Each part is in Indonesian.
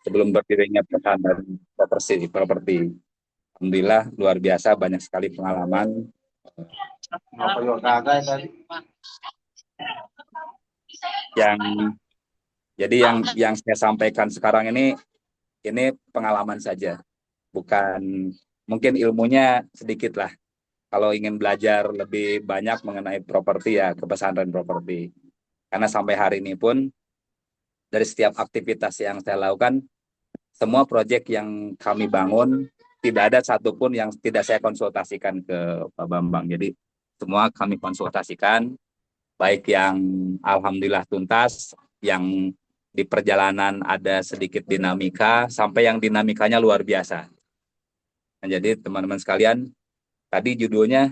sebelum berdirinya pesantren properti. Alhamdulillah luar biasa, banyak sekali pengalaman. Yang jadi yang saya sampaikan sekarang ini pengalaman saja, bukan, mungkin ilmunya sedikit lah. Kalau ingin belajar lebih banyak mengenai properti ya ke pesantren properti. Karena sampai hari ini pun dari setiap aktivitas yang saya lakukan, semua proyek yang kami bangun tidak ada satupun yang tidak saya konsultasikan ke Pak Bambang. Jadi semua kami konsultasikan, baik yang alhamdulillah tuntas, yang di perjalanan ada sedikit dinamika, sampai yang dinamikanya luar biasa. Nah, jadi teman-teman sekalian, tadi judulnya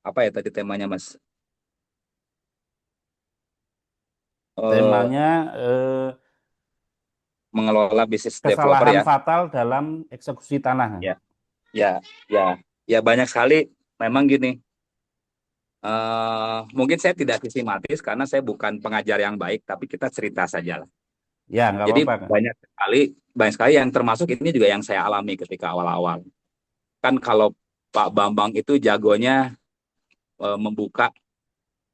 apa ya tadi temanya Mas? Eh, Temanya mengelola bisnis developer kesalahan ya. fatal dalam eksekusi tanah. Ya, ya, ya, ya banyak sekali. Memang gini, mungkin saya tidak sistematis karena saya bukan pengajar yang baik, tapi kita cerita saja lah. Ya, nggak Jadi apa-apa, Kang. banyak sekali yang termasuk ini juga yang saya alami ketika awal-awal. Kan kalau Pak Bambang itu jagonya membuka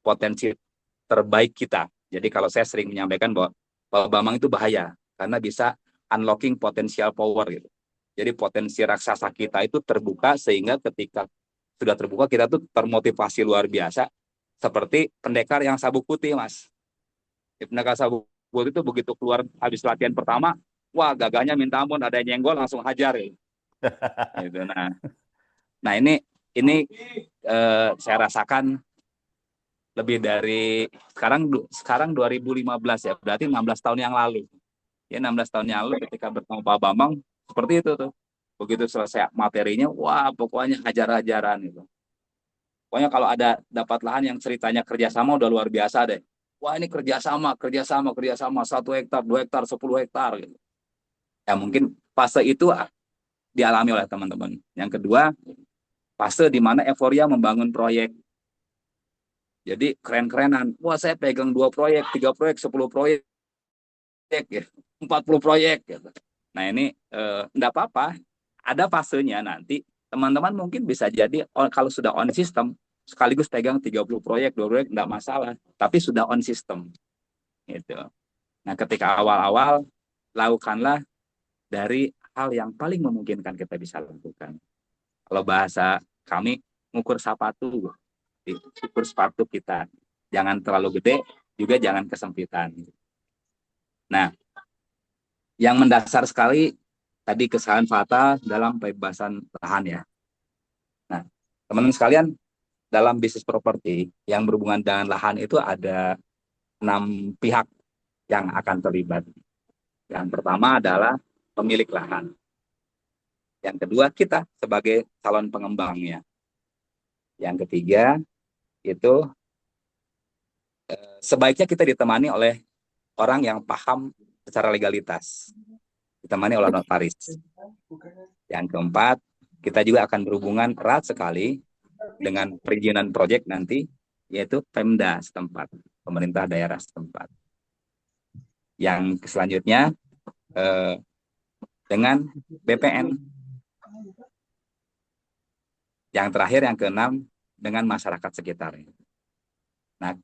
potensi terbaik kita. Jadi kalau saya sering menyampaikan bahwa Pak Bambang itu bahaya karena bisa unlocking potensial power gitu. Jadi potensi raksasa kita itu terbuka sehingga ketika sudah terbuka kita tuh termotivasi luar biasa seperti pendekar yang sabuk putih, Mas. Di pendekar sabuk putih itu begitu keluar habis latihan pertama, wah gagahnya minta ampun, ada yang nyenggol langsung hajar ya. Gitu. Nah ini saya rasakan lebih dari sekarang 2015 ya, berarti 16 tahun yang lalu. Ya 16 tahun yang lalu ketika bertemu Pak Bambang seperti itu tuh. Begitu selesai materinya, wah pokoknya hajar-hajaran gitu. Pokoknya kalau ada dapat lahan yang ceritanya kerjasama udah luar biasa deh. Wah ini kerjasama 1 hektar, 2 hektar, 10 hektar gitu. Ya mungkin fase itu dialami oleh teman-teman. Yang kedua, fase di mana euforia membangun proyek. Jadi keren-kerenan. Wah saya pegang 2 proyek, 3 proyek, 10 proyek, ya, 40 proyek. Gitu. Nah ini enggak apa-apa. Ada fasenya nanti. Teman-teman mungkin bisa jadi kalau sudah on system, sekaligus pegang 30 proyek, 2 proyek, enggak masalah. Tapi sudah on system. Gitu. Nah ketika awal-awal, lakukanlah dari hal yang paling memungkinkan kita bisa lakukan. Kalau bahasa kami, ngukur sepatu, ukur sepatu kita. Jangan terlalu gede, juga jangan kesempitan. Nah, yang mendasar sekali tadi kesalahan fatal dalam pembebasan lahan ya. Nah, teman-teman sekalian, dalam bisnis properti yang berhubungan dengan lahan itu ada 6 pihak yang akan terlibat. Yang pertama adalah pemilik lahan. Yang kedua kita sebagai calon pengembangnya. Yang ketiga itu sebaiknya kita ditemani oleh orang yang paham secara legalitas, ditemani oleh notaris. Yang keempat, kita juga akan berhubungan erat sekali dengan perizinan proyek nanti, yaitu Pemda setempat, pemerintah daerah setempat. Yang selanjutnya dengan BPN. Yang terakhir, yang keenam, dengan masyarakat sekitar. Nah,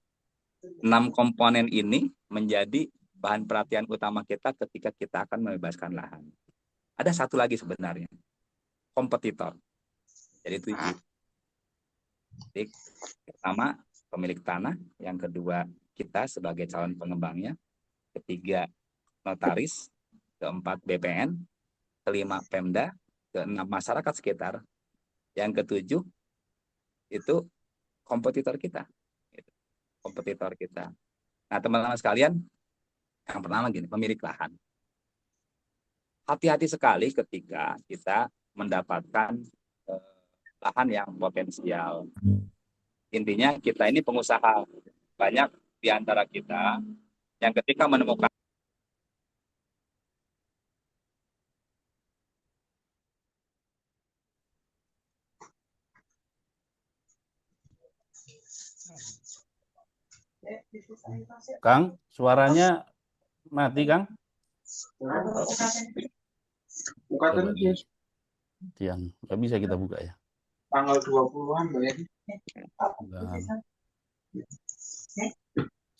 6 komponen ini menjadi bahan perhatian utama kita ketika kita akan membebaskan lahan. Ada satu lagi sebenarnya, kompetitor. Jadi 7. Jadi, pertama, pemilik tanah. Yang kedua, kita sebagai calon pengembangnya. Ketiga, notaris. Keempat, BPN. Kelima, Pemda. Keenam, masyarakat sekitar. Yang ketujuh, itu kompetitor kita. Kompetitor kita. Nah, teman-teman sekalian, yang pertama gini, pemilik lahan. Hati-hati sekali ketika kita mendapatkan lahan yang potensial. Intinya kita ini pengusaha. Banyak di antara kita yang ketika menemukan Kang, suaranya mati, Kang. Coba di Tian, nggak bisa kita buka ya. Tanggal 20-an ya. Dan,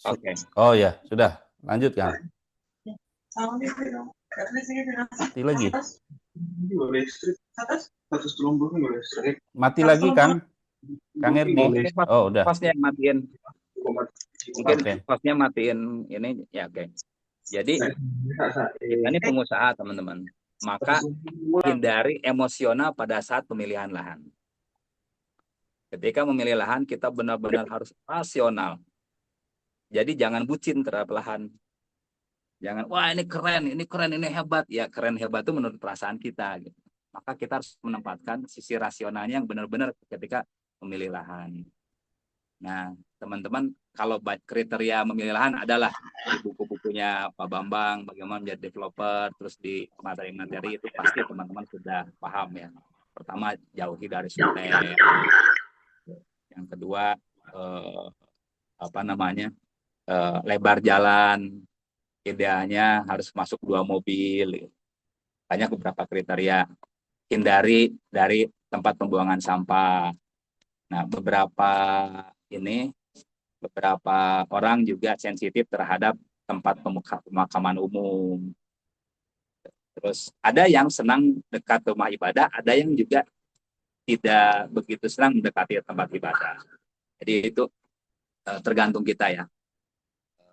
Oke. oh ya, sudah. Lanjutkan. Mati lagi. Mati lagi, Kang. Kang Ergi. Oh, udah. Hostnya yang matiin. Mungkin Oke. hostnya matiin ini ya, oke. Jadi kita ini pengusaha, teman-teman. Maka hindari emosional pada saat pemilihan lahan. Ketika memilih lahan, kita benar-benar harus rasional. Jadi jangan bucin terhadap lahan. Jangan, wah ini keren, ini hebat. Ya keren hebat itu menurut perasaan kita. Gitu. Maka kita harus menempatkan sisi rasionalnya yang benar-benar ketika memilih lahan. Nah, teman-teman, kalau kriteria memilih lahan adalah di buku-bukunya Pak Bambang, bagaimana menjadi developer, terus di materi-materi itu pasti teman-teman sudah paham ya. Pertama, jauhi dari sungai. Yang kedua, lebar jalan. Idealnya harus masuk 2 mobil. Banyak beberapa kriteria. Hindari dari tempat pembuangan sampah. Nah, beberapa orang juga sensitif terhadap tempat pemakaman umum. Terus ada yang senang dekat rumah ibadah, ada yang juga tidak begitu senang mendekati tempat ibadah. Jadi itu tergantung kita ya.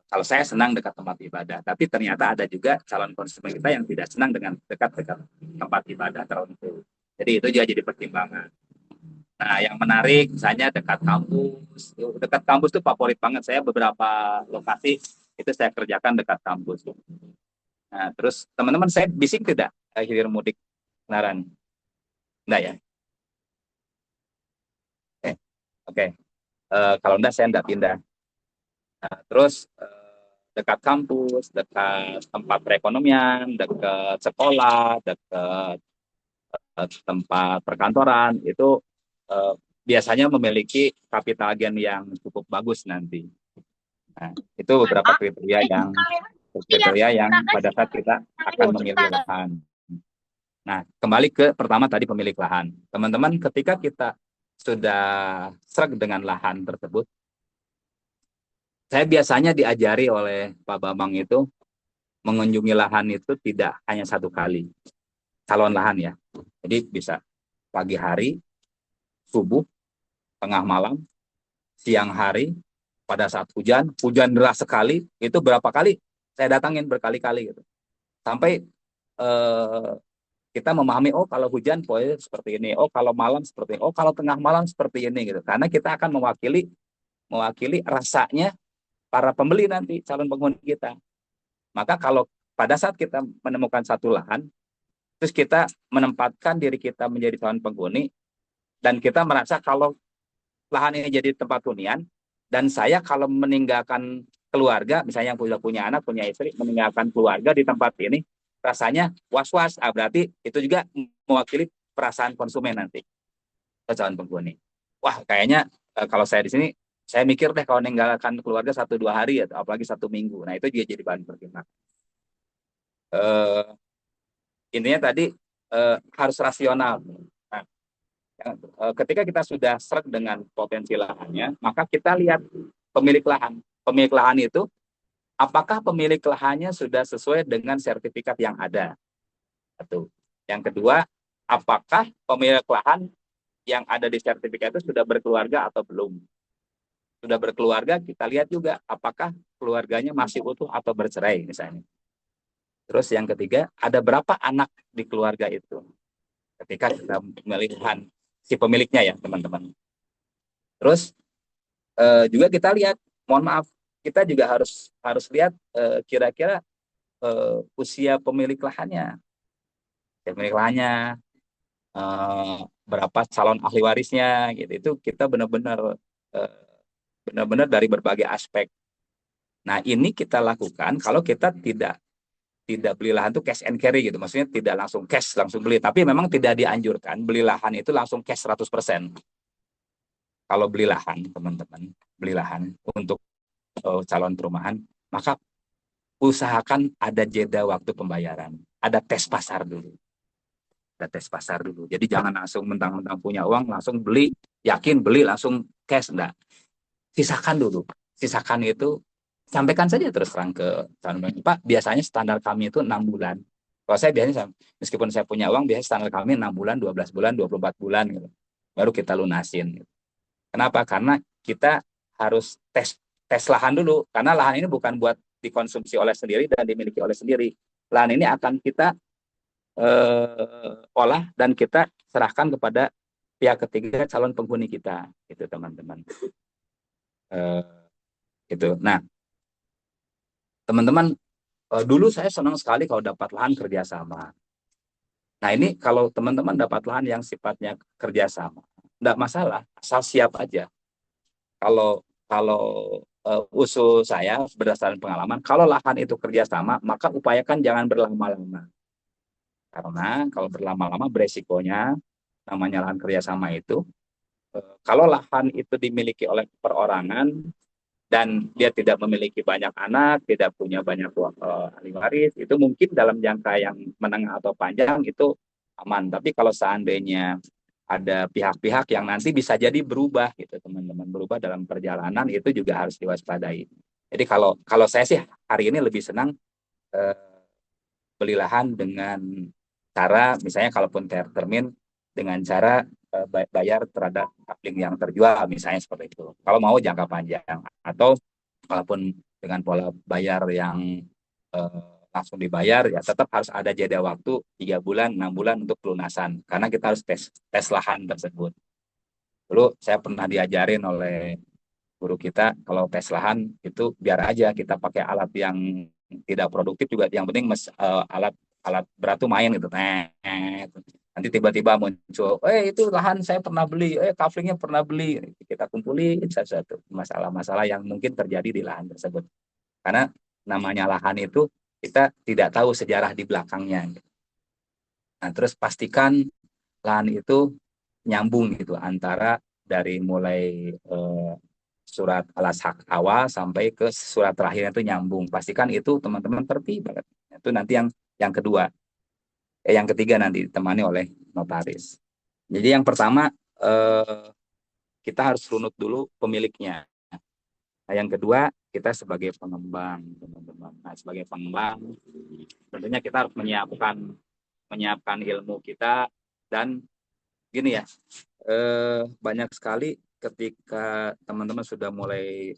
Kalau saya senang dekat tempat ibadah, tapi ternyata ada juga calon konsumen kita yang tidak senang dengan dekat-dekat tempat ibadah tertentu. Jadi itu juga jadi pertimbangan. Nah, yang menarik misalnya dekat kampus. Dekat kampus itu favorit banget saya, beberapa lokasi itu saya kerjakan dekat kampus. Nah, terus teman-teman saya bising tidak hilir mudik Kenaran? Enggak ya? Oke. Kalau enggak saya enggak pindah. Nah, terus dekat kampus, dekat tempat perekonomian, dekat sekolah, dekat tempat perkantoran itu biasanya memiliki capital gain yang cukup bagus nanti. Nah, itu beberapa kriteria yang pada saat kita akan memilih lahan. Nah, kembali ke pertama tadi pemilik lahan. Teman-teman, ketika kita sudah sreg dengan lahan tersebut, saya biasanya diajari oleh Pak Bambang itu mengunjungi lahan itu tidak hanya 1 kali. Calon lahan ya. Jadi bisa pagi hari, subuh, tengah malam, siang hari, pada saat hujan deras sekali, itu berapa kali saya datangin berkali-kali gitu. Sampai kita memahami, oh kalau hujan poin seperti ini, oh kalau malam seperti ini, oh kalau tengah malam seperti ini gitu. Karena kita akan mewakili rasanya para pembeli nanti, calon penghuni kita. Maka kalau pada saat kita menemukan satu lahan, terus kita menempatkan diri kita menjadi calon penghuni, dan kita merasa kalau lahan ini jadi tempat hunian, dan saya kalau meninggalkan keluarga, misalnya yang punya anak, punya istri, meninggalkan keluarga di tempat ini, rasanya was-was, berarti itu juga mewakili perasaan konsumen nanti, calon penghuni. Wah, kayaknya kalau saya di sini, saya mikir deh kalau meninggalkan keluarga 1-2 hari, atau apalagi 1 minggu. Nah, itu juga jadi bahan pertimbangan. Intinya tadi harus rasional. Nah, ketika kita sudah sreg dengan potensi lahannya, maka kita lihat pemilik lahan. Pemilik lahan itu, apakah pemilik lahannya sudah sesuai dengan sertifikat yang ada? Satu. Yang kedua, apakah pemilik lahan yang ada di sertifikat itu sudah berkeluarga atau belum? Sudah berkeluarga, kita lihat juga apakah keluarganya masih utuh atau bercerai misalnya. Terus yang ketiga, ada berapa anak di keluarga itu? Ketika kita melihat si pemiliknya ya, teman-teman. Terus juga kita lihat, mohon maaf, kita juga harus lihat kira-kira usia pemilik lahannya. Pemilik lahannya, berapa calon ahli warisnya, gitu. Itu kita benar-benar dari berbagai aspek. Nah, ini kita lakukan kalau kita tidak beli lahan itu cash and carry gitu. Maksudnya tidak langsung cash, langsung beli. Tapi memang tidak dianjurkan beli lahan itu langsung cash 100%. Kalau beli lahan, teman-teman, beli lahan untuk calon perumahan, maka usahakan ada jeda waktu pembayaran, ada tes pasar dulu. Ada tes pasar dulu. Jadi jangan langsung mentang-mentang punya uang langsung beli, yakin beli langsung cash, enggak. Sisakan dulu. Sisakan itu sampaikan saja terus terang ke calon pembeli. Pak, biasanya standar kami itu 6 bulan. Kalau saya biasanya meskipun saya punya uang, biasanya standar kami 6 bulan, 12 bulan, 24 bulan gitu. Baru kita lunasin. Gitu. Kenapa? Karena kita harus tes lahan dulu. Karena lahan ini bukan buat dikonsumsi oleh sendiri dan dimiliki oleh sendiri. Lahan ini akan kita olah dan kita serahkan kepada pihak ketiga calon penghuni kita, gitu teman-teman. Gitu. Nah, teman-teman, dulu saya senang sekali kalau dapat lahan kerjasama. Nah, ini kalau teman-teman dapat lahan yang sifatnya kerjasama, enggak masalah, asal siap aja. Kalau kalau usul saya berdasarkan pengalaman, kalau lahan itu kerjasama, maka upayakan jangan berlama-lama. Karena kalau berlama-lama beresikonya, namanya lahan kerjasama itu, kalau lahan itu dimiliki oleh perorangan dan dia tidak memiliki banyak anak, tidak punya banyak ahli waris, itu mungkin dalam jangka yang menengah atau panjang itu aman. Tapi kalau seandainya ada pihak-pihak yang nanti bisa jadi berubah gitu teman-teman, berubah dalam perjalanan, itu juga harus diwaspadai. Jadi kalau saya sih hari ini lebih senang beli lahan dengan cara misalnya kalaupun termin dengan cara bayar terhadap kapling yang terjual misalnya seperti itu. Kalau mau jangka panjang atau kalaupun dengan pola bayar yang langsung dibayar, ya tetap harus ada jeda waktu 3 bulan, 6 bulan untuk pelunasan. Karena kita harus tes lahan tersebut. Dulu saya pernah diajarin oleh guru kita, kalau tes lahan itu biar aja kita pakai alat yang tidak produktif juga, yang penting alat alat berat tuh main gitu. Nanti tiba-tiba muncul, itu lahan saya pernah beli, kaflingnya pernah beli. Kita kumpulin satu-satu masalah-masalah yang mungkin terjadi di lahan tersebut. Karena namanya lahan itu kita tidak tahu sejarah di belakangnya. Nah, terus pastikan lahan itu nyambung gitu antara dari mulai surat alas hak awal sampai ke surat terakhir itu nyambung. Pastikan itu teman-teman tertib banget. Itu nanti yang kedua, yang ketiga nanti ditemani oleh notaris. Jadi yang pertama kita harus runut dulu pemiliknya. Nah, yang kedua kita sebagai pengembang, teman-teman. Nah, sebagai pengembang tentunya kita harus menyiapkan ilmu kita dan gini ya, banyak sekali ketika teman-teman sudah mulai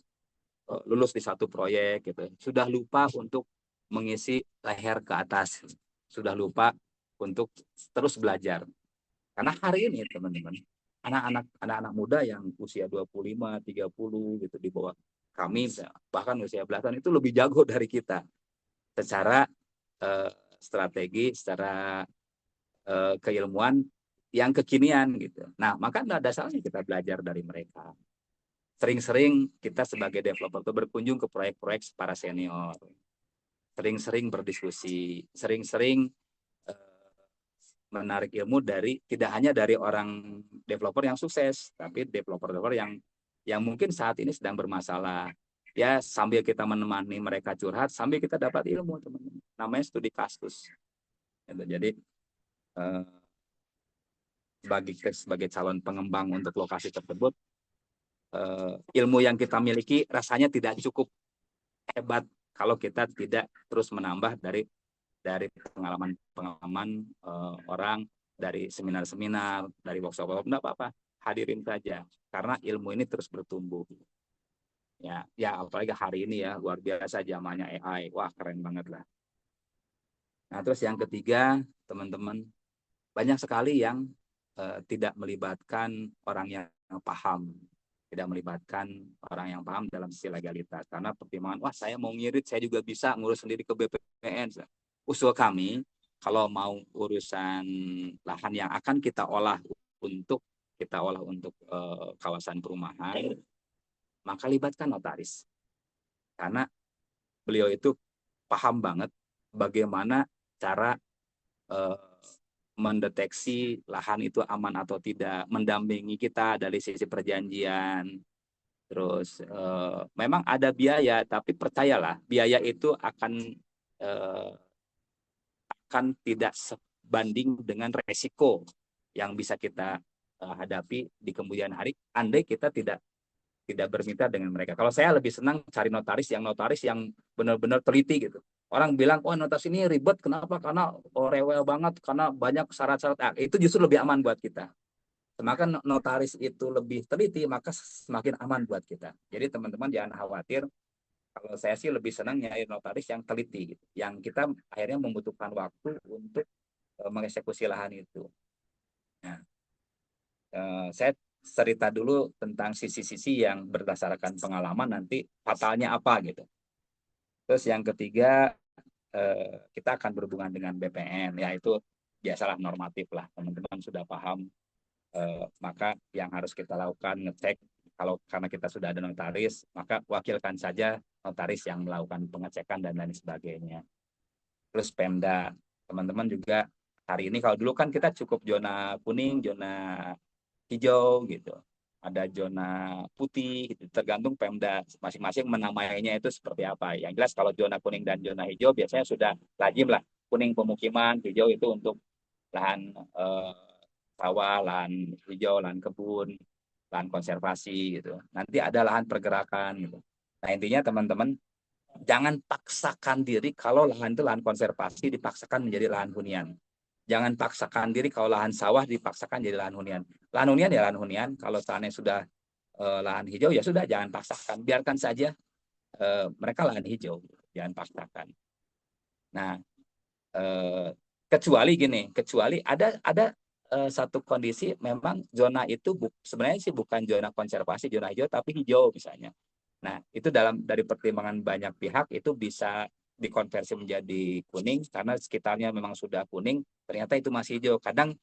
lulus di satu proyek gitu, sudah lupa untuk mengisi leher ke atas, sudah lupa untuk terus belajar. Karena hari ini teman-teman, anak-anak muda yang usia 25, 30 gitu di bawah kami, bahkan usia belasan itu lebih jago dari kita secara strategi, secara keilmuan yang kekinian gitu. Nah, maka tidak ada salahnya kita belajar dari mereka. Sering-sering kita sebagai developer itu berkunjung ke proyek-proyek para senior. Sering-sering berdiskusi, sering-sering menarik ilmu dari tidak hanya dari orang developer yang sukses, tapi developer-developer yang mungkin saat ini sedang bermasalah. Ya, sambil kita menemani mereka curhat, sambil kita dapat ilmu, teman-teman. Namanya studi kasus. Jadi sebagai calon pengembang untuk lokasi tersebut, ilmu yang kita miliki rasanya tidak cukup hebat kalau kita tidak terus menambah dari pengalaman orang, dari seminar-seminar, dari workshop, enggak apa-apa, hadirin saja karena ilmu ini terus bertumbuh. Ya apalagi hari ini ya luar biasa zamannya AI, wah keren banget lah. Nah terus yang ketiga teman-teman, banyak sekali yang tidak melibatkan orang yang paham, tidak melibatkan orang yang paham dalam sisi legalitas, karena pertimbangan, wah saya mau ngirit, saya juga bisa ngurus sendiri ke BPN. Usul kami, kalau mau urusan lahan yang akan kita olah untuk kawasan perumahan, maka libatkan notaris, karena beliau itu paham banget bagaimana cara mendeteksi lahan itu aman atau tidak, mendampingi kita dari sisi perjanjian, Terus memang ada biaya, tapi percayalah biaya itu eh, akan tidak sebanding dengan resiko yang bisa kita hadapi di kemudian hari. Andai kita tidak bermitra dengan mereka. Kalau saya lebih senang cari notaris yang benar-benar teliti gitu. Orang bilang, oh notaris ini ribet, kenapa? Karena rewel banget, karena banyak syarat-syarat. Itu justru lebih aman buat kita. Semakin notaris itu lebih teliti, maka semakin aman buat kita. Jadi teman-teman jangan khawatir. Kalau saya sih lebih senang nyari notaris yang teliti, gitu. Yang kita akhirnya membutuhkan waktu untuk mengeksekusi lahan itu. Nah, saya cerita dulu tentang sisi-sisi yang berdasarkan pengalaman nanti fatalnya apa gitu. Terus yang ketiga kita akan berhubungan dengan BPN, yaitu biasalah normatif lah, teman-teman sudah paham. Maka yang harus kita lakukan ngecek, kalau karena kita sudah ada notaris, maka wakilkan saja notaris yang melakukan pengecekan dan lain sebagainya. Terus Pemda, teman-teman juga hari ini kalau dulu kan kita cukup zona kuning, zona hijau gitu. Ada zona putih, gitu. Tergantung Pemda masing-masing menamainya itu seperti apa. Yang jelas kalau zona kuning dan zona hijau biasanya sudah lazim lah. Kuning pemukiman, hijau itu untuk lahan sawah, lahan hijau, lahan kebun, lahan konservasi gitu. Nanti ada lahan pergerakan gitu. Nah intinya teman-teman jangan paksakan diri kalau lahan itu lahan konservasi dipaksakan menjadi lahan hunian. Jangan paksakan diri kalau lahan sawah dipaksakan jadi lahan hunian. Lahan hunian ya lahan hunian. Kalau tanahnya sudah lahan hijau ya sudah jangan paksakan. Biarkan saja mereka lahan hijau. Jangan paksakan. Nah, kecuali ada satu kondisi memang zona itu sebenarnya sih bukan zona konservasi, zona hijau tapi hijau misalnya. Nah, itu dari pertimbangan banyak pihak itu bisa dikonversi menjadi kuning karena sekitarnya memang sudah kuning, ternyata itu masih hijau. Kadang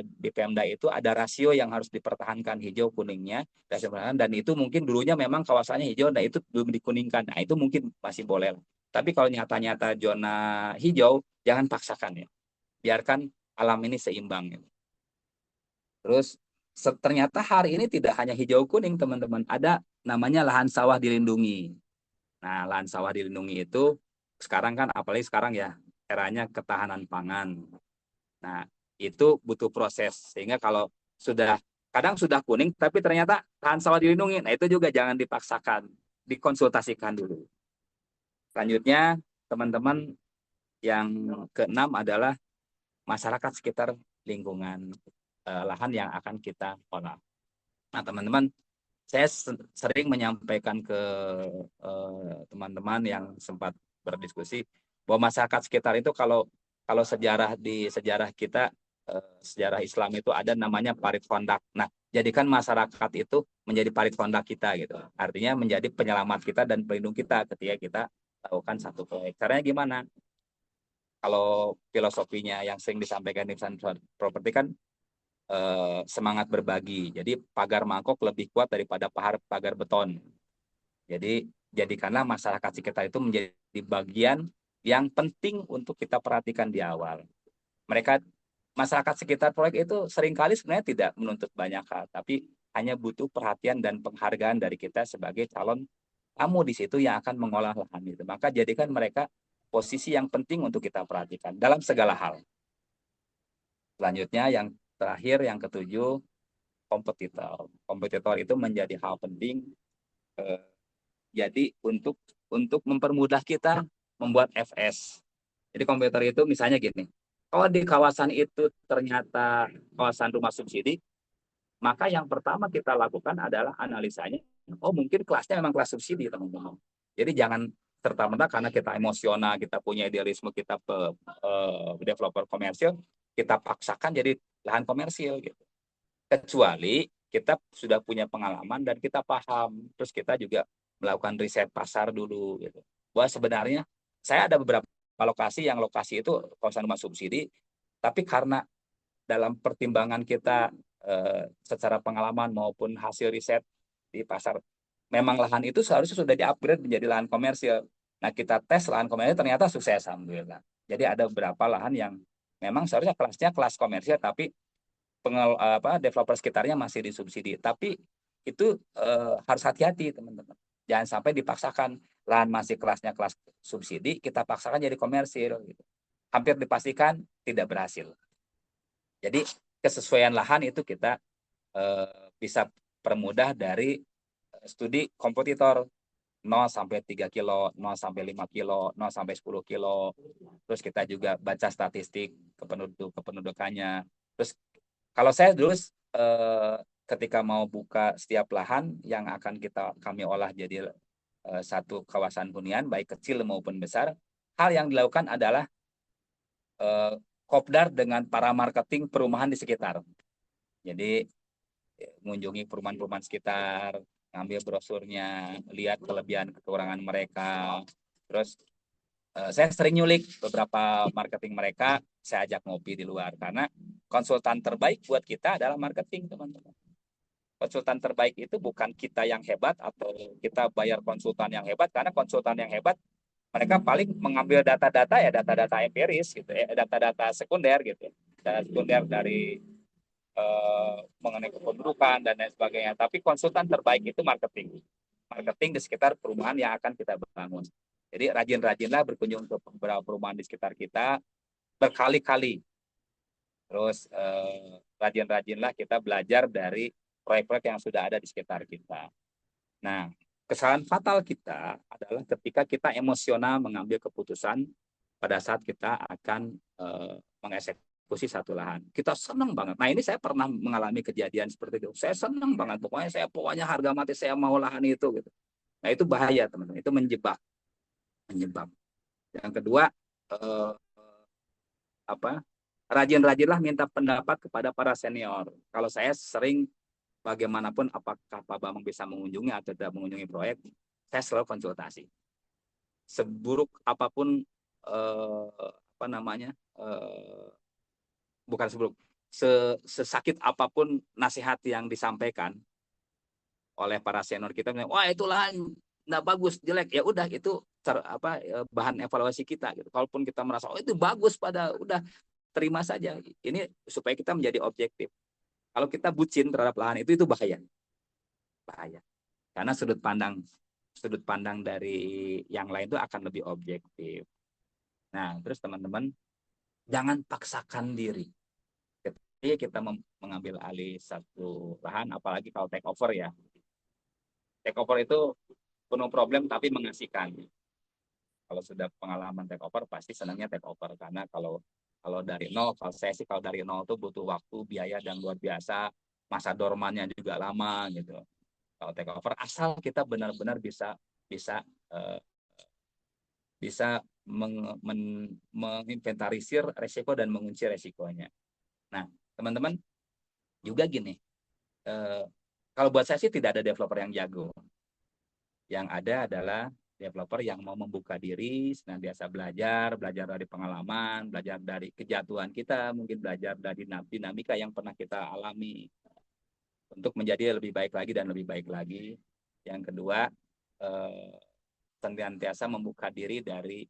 di Pemda itu ada rasio yang harus dipertahankan hijau kuningnya, dan itu mungkin dulunya memang kawasannya hijau, nah itu belum dikuningkan. Nah, itu mungkin masih boleh. Tapi kalau nyata-nyata zona hijau, jangan paksakan ya. Biarkan alam ini seimbang. Ya. Terus ternyata hari ini tidak hanya hijau kuning teman-teman, ada namanya lahan sawah dilindungi. Nah, lahan sawah dilindungi itu sekarang kan apalagi sekarang ya eranya ketahanan pangan. Nah, itu butuh proses sehingga kalau kadang sudah kuning tapi ternyata lahan sawah dilindungi. Nah, itu juga jangan dipaksakan, dikonsultasikan dulu. Selanjutnya, teman-teman yang keenam adalah masyarakat sekitar lingkungan lahan yang akan kita olah. Nah, teman-teman, saya sering menyampaikan ke teman-teman yang sempat berdiskusi bahwa masyarakat sekitar itu kalau sejarah kita sejarah Islam itu ada namanya parit kondak. Nah, jadikan masyarakat itu menjadi parit kondak kita gitu. Artinya menjadi penyelamat kita dan pelindung kita ketika kita lakukan satu proyek. Caranya gimana? Kalau filosofinya yang sering disampaikan di properti kan semangat berbagi. Jadi pagar mangkok lebih kuat daripada pagar beton. Jadi jadikanlah masyarakat sekitar itu menjadi bagian yang penting untuk kita perhatikan di awal. Masyarakat sekitar proyek itu seringkali sebenarnya tidak menuntut banyak hal, tapi hanya butuh perhatian dan penghargaan dari kita sebagai calon tamu di situ yang akan mengolah lahan itu. Maka jadikan mereka posisi yang penting untuk kita perhatikan dalam segala hal. Selanjutnya yang terakhir, yang ketujuh, kompetitor. Kompetitor itu menjadi hal penting. Jadi untuk mempermudah kita membuat FS. Jadi kompetitor itu misalnya gini, kalau di kawasan itu ternyata kawasan rumah subsidi, maka yang pertama kita lakukan adalah analisanya. Oh mungkin kelasnya memang kelas subsidi teman-teman. Jadi jangan serta-merta karena kita emosional, kita punya idealisme, kita developer komersil, kita paksakan jadi lahan komersil gitu. Kecuali kita sudah punya pengalaman dan kita paham, terus kita juga melakukan riset pasar dulu gitu. Bahwa sebenarnya saya ada beberapa lokasi itu kawasan rumah subsidi, tapi karena dalam pertimbangan kita secara pengalaman maupun hasil riset di pasar, memang lahan itu seharusnya sudah di-upgrade menjadi lahan komersil. Nah, kita tes lahan komersil ternyata sukses, alhamdulillah. Jadi ada beberapa lahan yang memang seharusnya kelasnya kelas komersil, tapi developer sekitarnya masih disubsidi. Tapi itu harus hati-hati teman-teman. Jangan sampai dipaksakan lahan masih kelasnya kelas subsidi, kita paksakan jadi komersil. Gitu. Hampir dipastikan tidak berhasil. Jadi kesesuaian lahan itu kita bisa permudah dari studi kompetitor 0 sampai 3 kilo, 0 sampai 5 kilo, 0 sampai 10 kilo. Terus kita juga baca statistik kependudukannya. Terus kalau saya dulu ketika mau buka setiap lahan yang akan kami olah jadi satu kawasan hunian, baik kecil maupun besar, hal yang dilakukan adalah kopdar dengan para marketing perumahan di sekitar. Jadi mengunjungi perumahan-perumahan sekitar, ngambil brosurnya, lihat kelebihan kekurangan mereka. Terus saya sering nyulik beberapa marketing mereka, saya ajak ngopi di luar karena konsultan terbaik buat kita adalah marketing, teman-teman. Konsultan terbaik itu bukan kita yang hebat atau kita bayar konsultan yang hebat, karena konsultan yang hebat mereka paling mengambil data-data ya data-data empiris gitu ya, data-data sekunder gitu. Data sekunder dari mengenai kependudukan dan lain sebagainya. Tapi konsultan terbaik itu marketing. Marketing di sekitar perumahan yang akan kita bangun. Jadi rajin-rajinlah berkunjung ke beberapa perumahan di sekitar kita berkali-kali. Terus rajin-rajinlah kita belajar dari proyek-proyek yang sudah ada di sekitar kita. Nah, kesalahan fatal kita adalah ketika kita emosional mengambil keputusan pada saat kita akan mengeksekusi satu lahan. Kita senang banget. Nah, ini saya pernah mengalami kejadian seperti itu. Saya senang banget. Pokoknya harga mati saya mau lahan itu gitu. Nah, itu bahaya, teman-teman. Itu menjebak. Yang kedua, rajin-rajinlah minta pendapat kepada para senior. Kalau saya sering bagaimanapun apakah Pak Bambang bisa mengunjungi atau tidak mengunjungi proyek, saya selalu konsultasi. Seburuk apapun bukan seburuk, sesakit apapun nasihat yang disampaikan oleh para senior kita, wah itu lahan nggak bagus, jelek, ya udah itu bahan evaluasi kita gitu. Kalaupun kita merasa itu bagus, udah terima saja. Ini supaya kita menjadi objektif. Kalau kita bucin terhadap lahan itu bahaya. Karena sudut pandang dari yang lain itu akan lebih objektif. Nah, terus teman-teman jangan paksakan diri. Ketika kita mengambil alih satu lahan, apalagi kalau take over ya. Take over itu penuh problem tapi mengasihkan. Kalau sudah pengalaman take over pasti senangnya take over, karena kalau dari nol, kalau saya sih kalau dari nol itu butuh waktu, biaya dan luar biasa, masa dormannya juga lama gitu. Kalau take over asal kita benar-benar bisa menginventarisir resiko dan mengunci resikonya. Nah, teman-teman juga gini, kalau buat saya sih tidak ada developer yang jago. Yang ada adalah developer yang mau membuka diri, senantiasa belajar dari pengalaman, belajar dari kejatuhan kita, mungkin belajar dari dinamika yang pernah kita alami untuk menjadi lebih baik lagi dan lebih baik lagi. Yang kedua, senantiasa membuka diri dari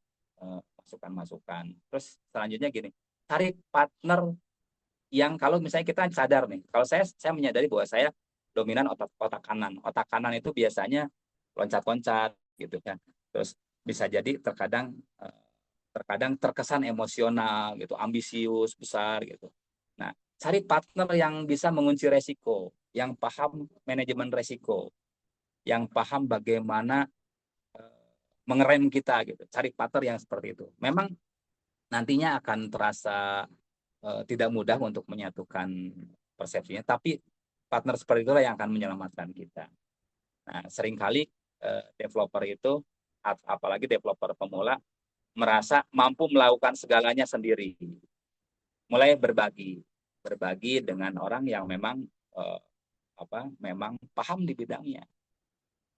masukan-masukan. Terus selanjutnya gini, cari partner yang kalau misalnya kita sadar nih, kalau saya menyadari bahwa saya dominan otak kanan. Otak kanan itu biasanya loncat-loncat gitu kan. Terus bisa jadi terkadang terkesan emosional gitu, ambisius besar gitu. Nah, cari partner yang bisa mengunci resiko, yang paham manajemen resiko, yang paham bagaimana mengerem kita gitu. Cari partner yang seperti itu. Memang nantinya akan terasa tidak mudah untuk menyatukan persepsinya, tapi partner seperti itulah yang akan menyelamatkan kita. Nah, seringkali developer itu, apalagi developer pemula, merasa mampu melakukan segalanya sendiri. Mulai berbagi dengan orang yang memang memang paham di bidangnya.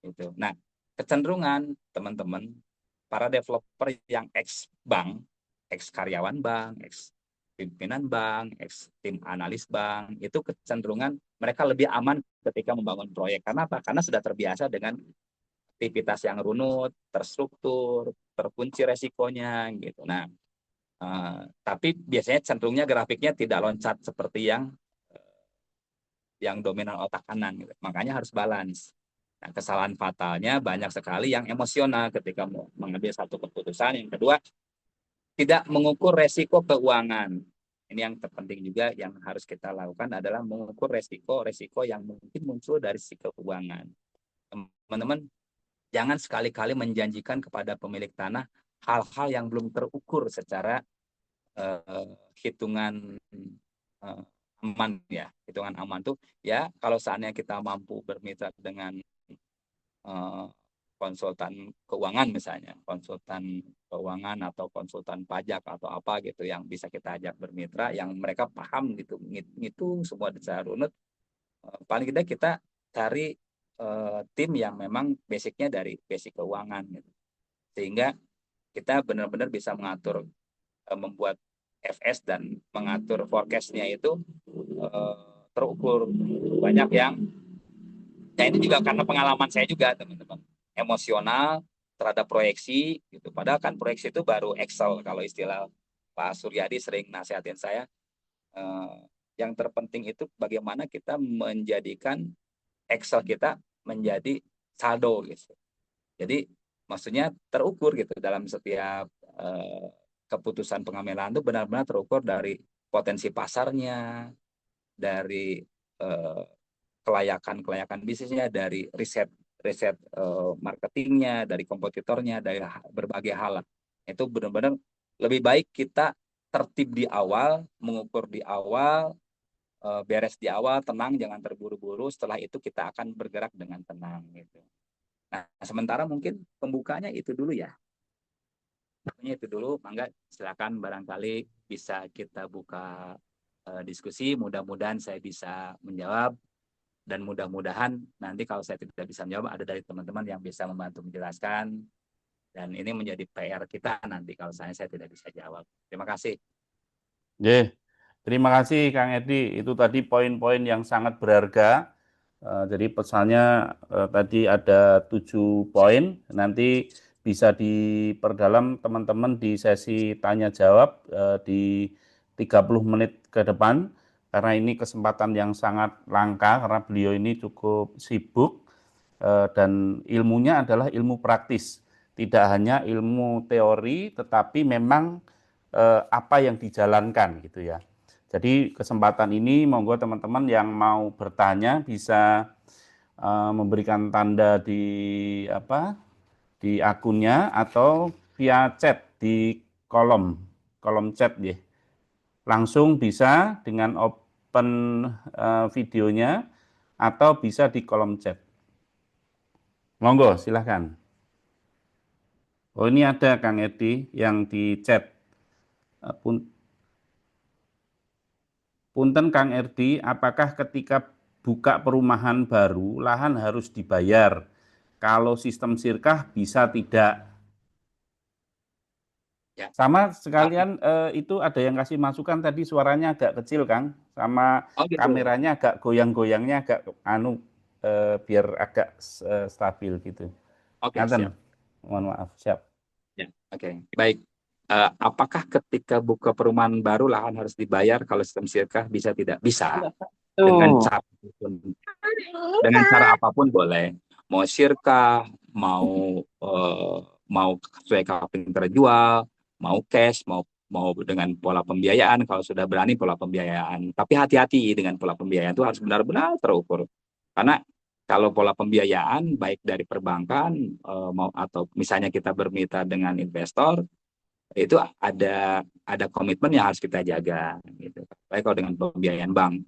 Itu. Nah, kecenderungan teman-teman para developer yang ex-bank, ex-karyawan bank, ex-pimpinan bank, ex-tim analis bank, itu kecenderungan mereka lebih aman ketika membangun proyek. Karena apa? Karena sudah terbiasa dengan aktivitas yang runut, terstruktur, terkunci resikonya gitu. Nah, tapi biasanya cenderungnya grafiknya tidak loncat seperti yang yang dominan otak kanan gitu. Makanya harus balance. Nah, kesalahan fatalnya banyak sekali yang emosional ketika mau mengambil satu keputusan. Yang kedua, tidak mengukur resiko keuangan. Ini yang terpenting juga yang harus kita lakukan adalah mengukur resiko yang mungkin muncul dari sisi keuangan. Teman-teman, jangan sekali-kali menjanjikan kepada pemilik tanah hal-hal yang belum terukur secara hitungan aman ya. Hitungan aman tuh ya kalau seandainya kita mampu bermitra dengan konsultan keuangan misalnya, konsultan keuangan atau konsultan pajak atau apa gitu yang bisa kita ajak bermitra, yang mereka paham gitu, ngitung semua secara runut. Paling tidak kita cari tim yang memang basicnya dari basic keuangan gitu. Sehingga kita benar-benar bisa mengatur, membuat FS dan mengatur forecast-nya itu terukur. Banyak yang, ya ini juga karena pengalaman saya juga teman-teman, emosional terhadap proyeksi gitu. Padahal kan proyeksi itu baru Excel kalau istilah Pak Suryadi sering nasihatin saya. Yang terpenting itu bagaimana kita menjadikan Excel kita menjadi saldo gitu. Jadi maksudnya terukur gitu dalam setiap keputusan pengambilan itu benar-benar terukur dari potensi pasarnya, dari kelayakan bisnisnya, dari riset marketingnya, dari kompetitornya, dari berbagai hal. Itu benar-benar lebih baik kita tertib di awal, mengukur di awal, beres di awal, tenang, jangan terburu-buru. Setelah itu kita akan bergerak dengan tenang gitu. Nah, sementara mungkin pembukanya itu dulu ya. Pokoknya itu dulu, mangga silakan barangkali bisa kita buka diskusi. Mudah-mudahan saya bisa menjawab. Dan mudah-mudahan nanti kalau saya tidak bisa menjawab, ada dari teman-teman yang bisa membantu menjelaskan. Dan ini menjadi PR kita nanti kalau saya tidak bisa jawab. Terima kasih. Terima kasih Kang Edi. Itu tadi poin-poin yang sangat berharga. Jadi pesannya tadi ada 7 poin. Nanti bisa diperdalam teman-teman di sesi tanya jawab di 30 menit ke depan. Karena ini kesempatan yang sangat langka karena beliau ini cukup sibuk dan ilmunya adalah ilmu praktis. Tidak hanya ilmu teori tetapi memang apa yang dijalankan gitu ya. Jadi kesempatan ini monggo teman-teman yang mau bertanya bisa memberikan tanda di akunnya atau via chat di kolom chat ya. Langsung bisa dengan open videonya atau bisa di kolom chat. Monggo silahkan. Oh ini ada Kang Edi yang di chat. Punten Kang Erdi, apakah ketika buka perumahan baru, lahan harus dibayar? Kalau sistem sirkah bisa tidak? Ya. Sama sekalian itu ada yang kasih masukan tadi suaranya agak kecil Kang, sama gitu. Kameranya agak goyang-goyangnya agak biar agak stabil gitu. Siap. Mohon maaf, siap. Ya, baik. Apakah ketika buka perumahan baru lahan harus dibayar kalau sistem sirkah bisa tidak? Bisa. Dengan cara apapun boleh. Mau sirkah, mau sesuai kaping terjual, mau cash, mau dengan pola pembiayaan kalau sudah berani pola pembiayaan. Tapi hati-hati dengan pola pembiayaan itu harus benar-benar terukur. Karena kalau pola pembiayaan baik dari perbankan atau misalnya kita bermitra dengan investor, itu ada komitmen yang harus kita jaga gitu. Baik kalau dengan pembiayaan bank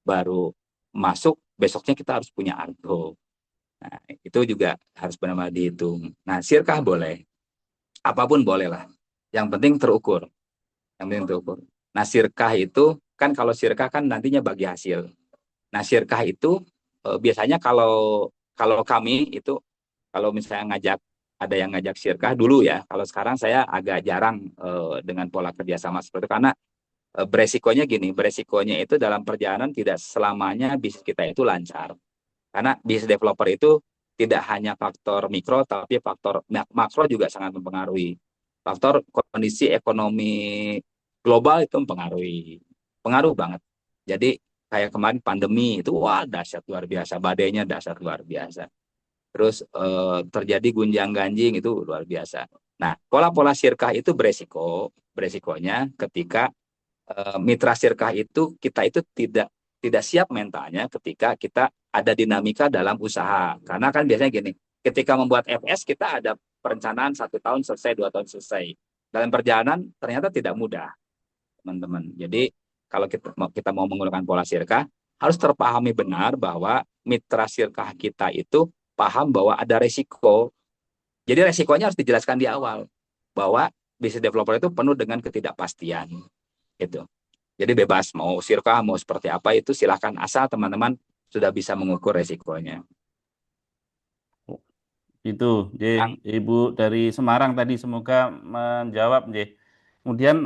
baru masuk, besoknya kita harus punya argo. Nah, itu juga harus benar-benar dihitung. Nah, sirkah boleh. Apapun boleh lah. Yang penting terukur. Nah, sirkah itu kan kalau sirkah kan nantinya bagi hasil. Nah, sirkah itu biasanya kalau kami itu kalau misalnya ada yang ngajak sirkah dulu ya. Kalau sekarang saya agak jarang dengan pola kerjasama seperti itu karena beresikonya itu dalam perjalanan tidak selamanya bisnis kita itu lancar. Karena bisnis developer itu tidak hanya faktor mikro, tapi faktor makro juga sangat mempengaruhi. Faktor kondisi ekonomi global itu mempengaruhi. Pengaruh banget. Jadi kayak kemarin pandemi itu wah dahsyat luar biasa, badainya dahsyat luar biasa. Terus terjadi gunjang-ganjing itu luar biasa. Nah, pola-pola sirkah itu beresikonya ketika mitra sirkah itu kita itu tidak siap mentalnya ketika kita ada dinamika dalam usaha. Karena kan biasanya gini, ketika membuat FS kita ada perencanaan 1 tahun selesai, 2 tahun selesai. Dalam perjalanan ternyata tidak mudah, teman-teman. Jadi kalau kita mau menggunakan pola sirkah, harus terpahami benar bahwa mitra sirkah kita itu paham bahwa ada resiko. Jadi resikonya harus dijelaskan di awal bahwa bisnis developer itu penuh dengan ketidakpastian. Gitu. Jadi bebas mau sirkah mau seperti apa itu silahkan, asal teman-teman sudah bisa mengukur resikonya. Itu, Ibu dari Semarang tadi semoga menjawab, Kemudian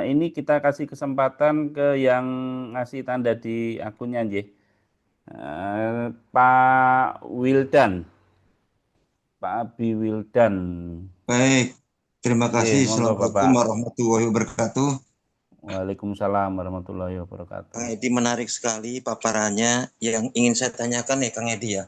ini kita kasih kesempatan ke yang ngasih tanda di akunnya, Pak Wildan, Pak Abi Wildan. Baik, terima kasih. Monggo, Assalamualaikum Bapak. warahmatullahi wabarakatuh. Waalaikumsalam warahmatullahi wabarakatuh. Kang Edi, menarik sekali paparannya. Yang ingin saya tanyakan ya, Kang Edi ya.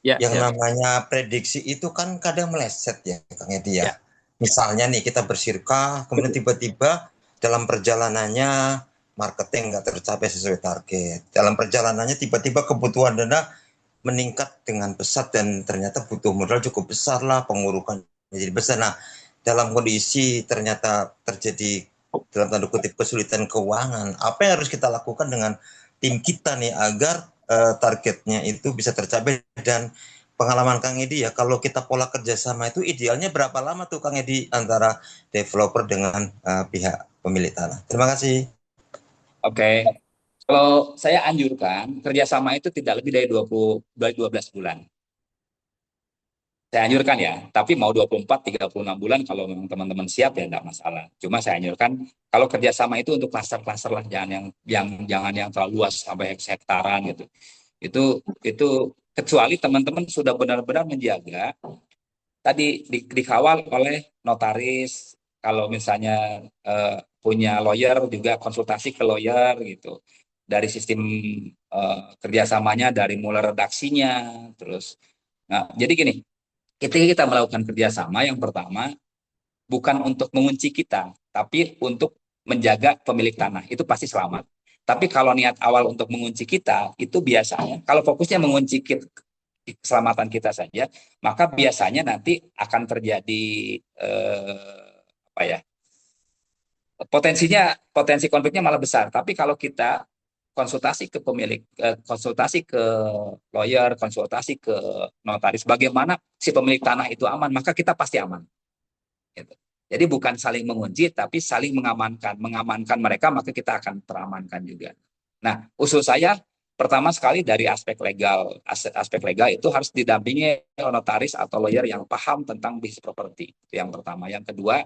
Yang namanya prediksi itu kan kadang meleset ya, Kang Edi ya. Misalnya nih kita bersirkah, kemudian tiba-tiba dalam perjalanannya marketing nggak tercapai sesuai target. Dalam perjalanannya tiba-tiba kebutuhan dana meningkat dengan pesat dan ternyata butuh modal cukup besar lah, pengurukan jadi besar. Nah, dalam kondisi ternyata terjadi dalam tanda kutip kesulitan keuangan, apa yang harus kita lakukan dengan tim kita nih agar targetnya itu bisa tercapai? Dan pengalaman Kang Edi ya, kalau kita pola kerjasama itu idealnya berapa lama tuh Kang Edi antara developer dengan pihak pemilik tanah? Terima kasih. Oke. Kalau saya anjurkan kerjasama itu tidak lebih dari 12 bulan. Saya anjurkan ya, tapi mau 24, 36 bulan kalau memang teman-teman siap ya enggak masalah. Cuma saya anjurkan kalau kerjasama itu untuk klaster-klaster lah, jangan yang terlalu luas sampai hektaran gitu. Itu kecuali teman-teman sudah benar-benar menjaga tadi dikawal oleh notaris, kalau misalnya punya lawyer juga konsultasi ke lawyer gitu. Dari sistem kerjasamanya dari mulai redaksinya terus. Nah, jadi gini, ketika kita melakukan kerjasama yang pertama bukan untuk mengunci kita, tapi untuk menjaga pemilik tanah itu pasti selamat. Tapi kalau niat awal untuk mengunci kita itu biasanya kalau fokusnya mengunci keselamatan kita saja, maka biasanya nanti akan terjadi potensi konfliknya malah besar. Tapi kalau kita konsultasi ke pemilik, konsultasi ke lawyer, konsultasi ke notaris, bagaimana si pemilik tanah itu aman, maka kita pasti aman. Gitu. Jadi bukan saling mengunci, tapi saling mengamankan mereka, maka kita akan teramankan juga. Nah, usul saya pertama sekali dari aspek legal itu harus didampingi oleh notaris atau lawyer yang paham tentang bisnis properti. Itu yang pertama. Yang kedua,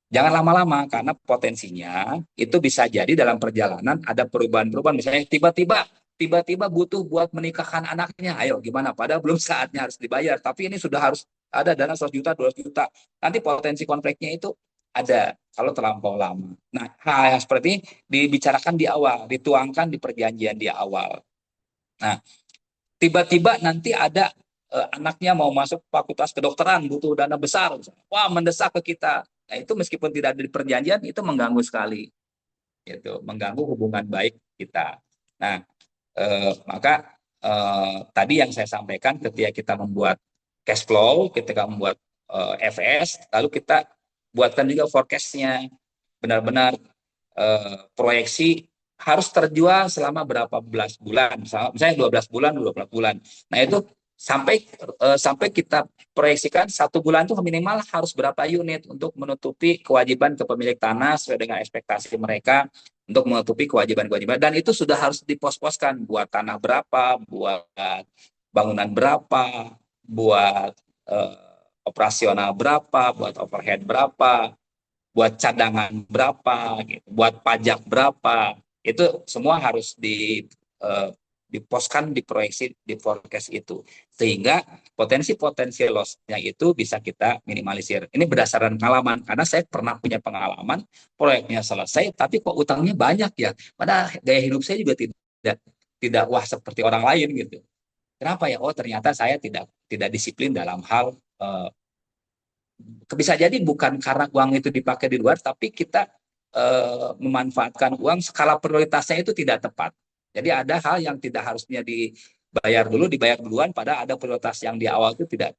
jangan lama-lama karena potensinya itu bisa jadi dalam perjalanan ada perubahan-perubahan. Misalnya tiba-tiba butuh buat menikahkan anaknya. Ayo gimana? Padahal belum saatnya harus dibayar. Tapi ini sudah harus ada dana 100 juta, 200 juta. Nanti potensi konfliknya itu ada kalau terlampau lama. Nah, hal yang seperti ini dibicarakan di awal, dituangkan di perjanjian di awal. Nah, tiba-tiba nanti ada anaknya mau masuk fakultas kedokteran, butuh dana besar. Wah, mendesak ke kita. Nah, itu meskipun tidak ada di perjanjian, itu mengganggu sekali. Gitu, mengganggu hubungan baik kita. Nah, maka tadi yang saya sampaikan ketika kita membuat cash flow, ketika membuat FS, lalu kita buatkan juga forecast-nya. Benar-benar proyeksi harus terjual selama berapa belas bulan, misalnya 12 bulan, 12 bulan. Nah, itu sampai kita proyeksikan 1 bulan itu minimal harus berapa unit untuk menutupi kewajiban ke pemilik tanah sesuai dengan ekspektasi mereka untuk menutupi kewajiban-kewajiban, dan itu sudah harus dipos-poskan buat tanah berapa, buat bangunan berapa, buat operasional berapa, buat overhead berapa, buat cadangan berapa, gitu, buat pajak berapa. Itu semua harus diposkan, diproyeksi, di forecast itu, sehingga potensi loss-nya itu bisa kita minimalisir. Ini berdasarkan pengalaman, karena saya pernah punya pengalaman proyeknya selesai tapi kok utangnya banyak ya, padahal gaya hidup saya juga tidak tidak wah seperti orang lain gitu. Kenapa ya? Oh ternyata saya tidak disiplin dalam hal bisa jadi bukan karena uang itu dipakai di luar, tapi kita memanfaatkan uang skala prioritasnya itu tidak tepat. Jadi ada hal yang tidak harusnya dibayar dulu, dibayar duluan, padahal ada prioritas yang di awal itu tidak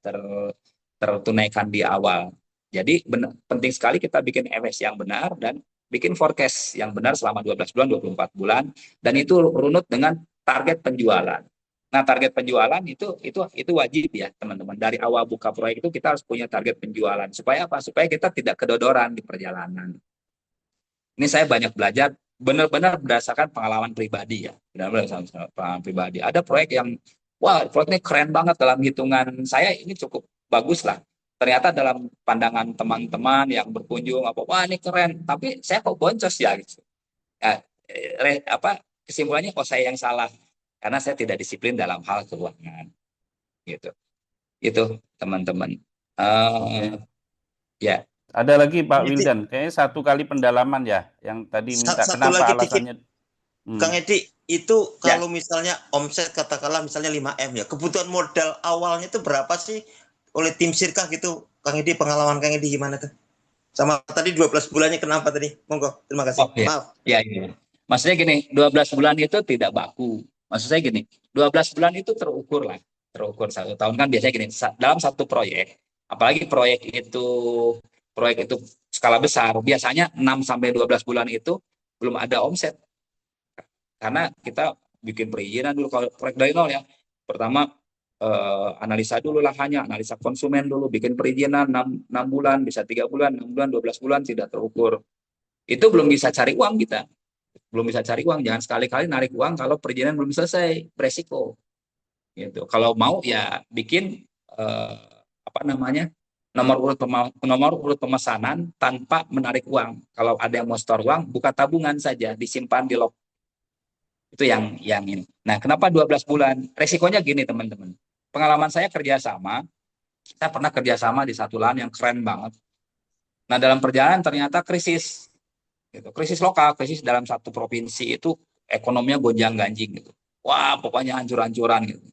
tertunaikan di awal. Jadi penting sekali kita bikin EWS yang benar dan bikin forecast yang benar selama 12 bulan, 24 bulan, dan itu runut dengan target penjualan. Nah, target penjualan itu wajib ya, teman-teman. Dari awal buka proyek itu kita harus punya target penjualan. Supaya apa? Supaya kita tidak kedodoran di perjalanan. Ini saya banyak belajar benar-benar berdasarkan pengalaman pribadi ya. Benar-benar pengalaman pribadi. Ada proyek yang wah, proyek ini keren banget dalam hitungan saya ini cukup bagus lah. Ternyata dalam pandangan teman-teman yang berkunjung wah ini keren, tapi saya kok boncos ya gitu. Ya, kesimpulannya kok saya yang salah karena saya tidak disiplin dalam hal keuangan gitu. Itu teman-teman. Ya. Ada lagi Pak Wildan, kayaknya 1 kali pendalaman ya yang tadi minta kenapa alasannya. Kang Edi, itu kalau misalnya omset katakanlah misalnya 5M ya, kebutuhan modal awalnya itu berapa sih oleh tim Sirka gitu, Kang Edi, pengalaman Kang Edi gimana tuh? Sama tadi 12 bulannya kenapa tadi? Monggo, terima kasih. Maaf. Ya. Maksudnya gini, 12 bulan itu tidak baku. Maksud saya gini, 12 bulan itu terukur 1 tahun kan biasanya gini, dalam satu proyek, apalagi proyek itu skala besar, biasanya 6-12 bulan itu belum ada omset. Karena kita bikin perizinan dulu, kalau proyek dari nol ya. Pertama, analisa dulu lahannya, analisa konsumen dulu, bikin perizinan 6 bulan, bisa 3 bulan, 6 bulan, 12 bulan tidak terukur. Itu belum bisa cari uang kita. Belum bisa cari uang, jangan sekali-kali narik uang kalau perizinan belum selesai, beresiko. Gitu. Kalau mau ya bikin nomor urut pemesanan tanpa menarik uang. Kalau ada yang mau store uang, buka tabungan saja, disimpan di lock. Itu yang ini. Nah, kenapa 12 bulan? Resikonya gini, teman-teman. Pengalaman saya kerjasama, saya pernah kerjasama di satu lahan yang keren banget. Nah, dalam perjalanan ternyata krisis. Gitu. Krisis lokal, krisis dalam satu provinsi itu ekonominya gonjang-ganjing gitu. Wah, pokoknya hancur-hancuran gitu.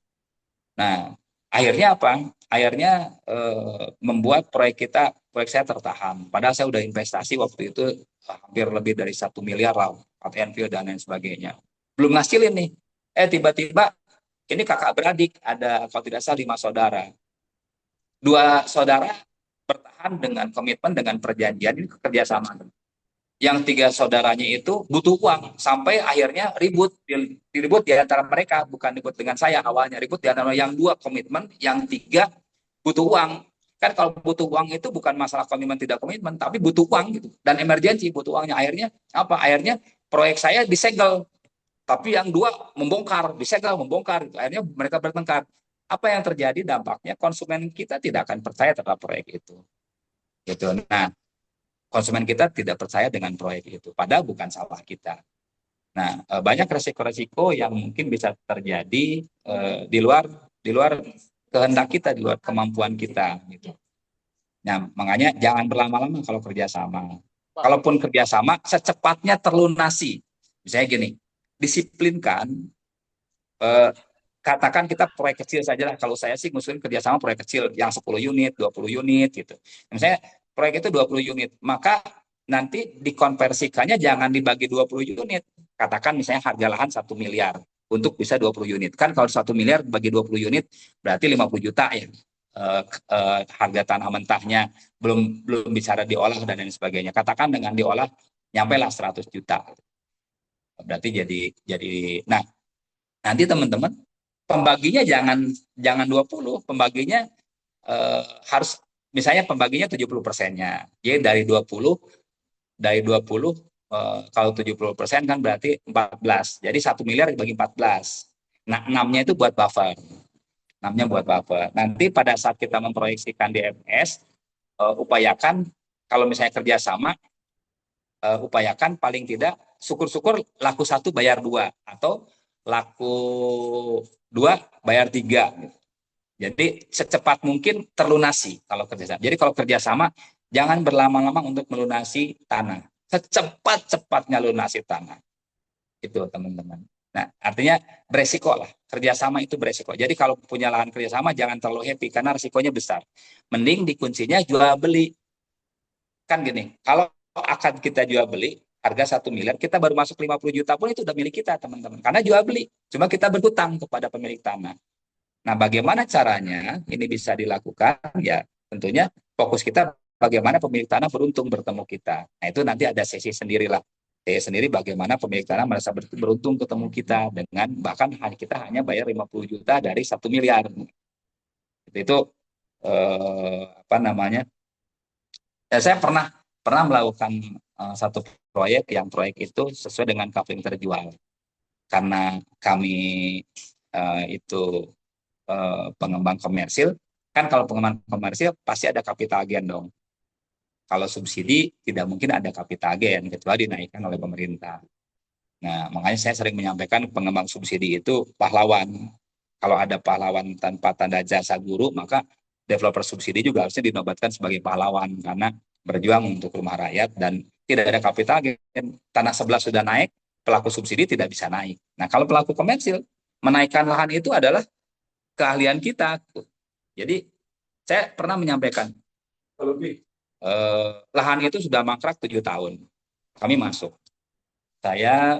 Nah, akhirnya apa? Akhirnya membuat proyek saya tertahan. Padahal saya udah investasi waktu itu hampir lebih dari 1 miliar lah, Enfield dan lain sebagainya. Belum ngasilin nih. Tiba-tiba ini kakak beradik, ada kalau tidak salah 5 saudara. 2 saudara bertahan dengan komitmen, dengan perjanjian, ini kerjasama. Yang 3 saudaranya itu butuh uang, sampai akhirnya ribut di antara mereka, bukan ribut dengan saya awalnya, ribut di antara yang 2 komitmen, yang 3 butuh uang. Kan kalau butuh uang itu bukan masalah komitmen tidak komitmen, tapi butuh uang gitu, dan emergensi butuh uangnya. Akhirnya apa? Akhirnya proyek saya disegel, tapi yang 2 membongkar, disegel, membongkar. Akhirnya mereka bertengkar. Apa yang terjadi dampaknya? Konsumen kita tidak akan percaya terhadap proyek itu. Gitu. Nah, konsumen kita tidak percaya dengan proyek itu, padahal bukan salah kita. Nah, banyak resiko-resiko yang mungkin bisa terjadi di luar kehendak kita, di luar kemampuan kita. Gitu. Nah, makanya jangan berlama-lama kalau kerjasama. Kalaupun kerjasama, secepatnya terlunasi. Misalnya gini, disiplinkan. Katakan kita proyek kecil saja lah. Kalau saya sih ngusulin kerjasama proyek kecil yang 10 unit, 20 unit gitu. Misalnya proyek itu 20 unit, maka nanti dikonversikannya jangan dibagi 20 unit. Katakan misalnya harga lahan 1 miliar untuk bisa 20 unit. Kan kalau 1 miliar bagi 20 unit berarti 50 juta ya. Harga tanah mentahnya belum bicara diolah dan lain sebagainya. Katakan dengan diolah nyampailah 100 juta. Berarti jadi nah, nanti teman-teman pembaginya jangan 20, pembaginya harus misalnya pembaginya 70%-nya. Jadi dari 20 kalau 70% kan berarti 14. Jadi 1 miliar dibagi 14. Nah, 6-nya itu buat buffer. 6-nya buat buffer. Nanti pada saat kita memproyeksikan di MS, upayakan kalau misalnya kerjasama, upayakan paling tidak syukur-syukur laku 1 bayar 2 atau laku 2 bayar 3. Jadi secepat mungkin terlunasi kalau kerjasama. Jadi kalau kerjasama jangan berlama-lama untuk melunasi tanah. Secepat-cepatnya lunasi tanah. Itu teman-teman. Nah, artinya beresiko lah. Kerjasama itu beresiko. Jadi kalau punya lahan kerjasama jangan terlalu happy karena risikonya besar. Mending dikuncinya jual beli. Kan gini, kalau akan kita jual beli, harga 1 miliar, kita baru masuk 50 juta pun itu udah milik kita, teman-teman. Karena jual beli. Cuma kita berhutang kepada pemilik tanah. Nah, bagaimana caranya ini bisa dilakukan? Ya, tentunya fokus kita bagaimana pemilik tanah beruntung bertemu kita. Nah, itu nanti ada sesi sendirilah. Saya sendiri bagaimana pemilik tanah merasa beruntung ketemu kita dengan bahkan kita hanya bayar 50 juta dari 1 miliar. Itu apa namanya? Ya, saya pernah melakukan satu proyek yang proyek itu sesuai dengan kafling terjual. Karena kami itu pengembang komersil, kan kalau pengembang komersil pasti ada capital gain dong. Kalau subsidi tidak mungkin ada capital gain kecuali dinaikkan oleh pemerintah. Nah, makanya saya sering menyampaikan pengembang subsidi itu pahlawan. Kalau ada pahlawan tanpa tanda jasa guru, maka developer subsidi juga harusnya dinobatkan sebagai pahlawan karena berjuang untuk rumah rakyat dan tidak ada capital gain. Tanah sebelah sudah naik, pelaku subsidi tidak bisa naik. Nah, kalau pelaku komersil menaikkan lahan itu adalah keahlian kita. Jadi saya pernah menyampaikan lahan itu sudah mangkrak 7 tahun. Kami masuk. Saya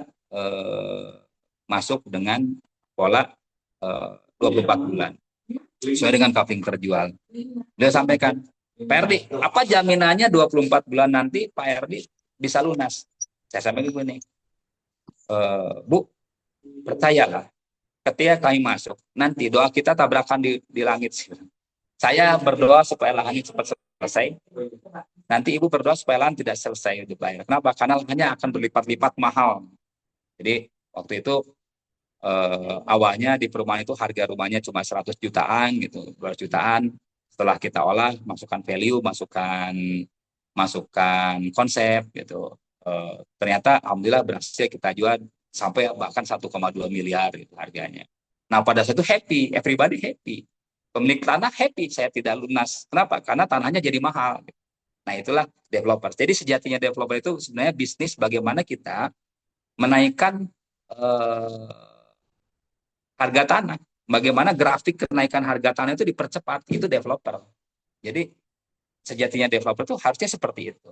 masuk dengan pola 24 bulan. Sesuai dengan kafling terjual. Dia sampaikan, Pak Erdi, apa jaminannya 24 bulan nanti Pak Erdi bisa lunas? Saya sampaikan begini, Bu, percayalah, ketika kami masuk, nanti doa kita tabrakan di langit. Saya berdoa supaya lahan ini cepat selesai. Nanti Ibu berdoa supaya lahan tidak selesai dibayar. Kenapa? Karena lahannya akan berlipat-lipat mahal. Jadi waktu itu awalnya di perumahan itu harga rumahnya cuma 100 jutaan gitu, 200 jutaan. Setelah kita olah, masukkan value, masukkan konsep gitu. Ternyata alhamdulillah berhasil kita jual sampai bahkan 1,2 miliar gitu harganya. Nah, pada saat itu happy, everybody happy. Pemilik tanah happy, saya tidak lunas. Kenapa? Karena tanahnya jadi mahal. Nah, itulah developer. Jadi sejatinya developer itu sebenarnya bisnis bagaimana kita menaikkan harga tanah. Bagaimana grafik kenaikan harga tanah itu dipercepat, itu developer. Jadi sejatinya developer itu harusnya seperti itu.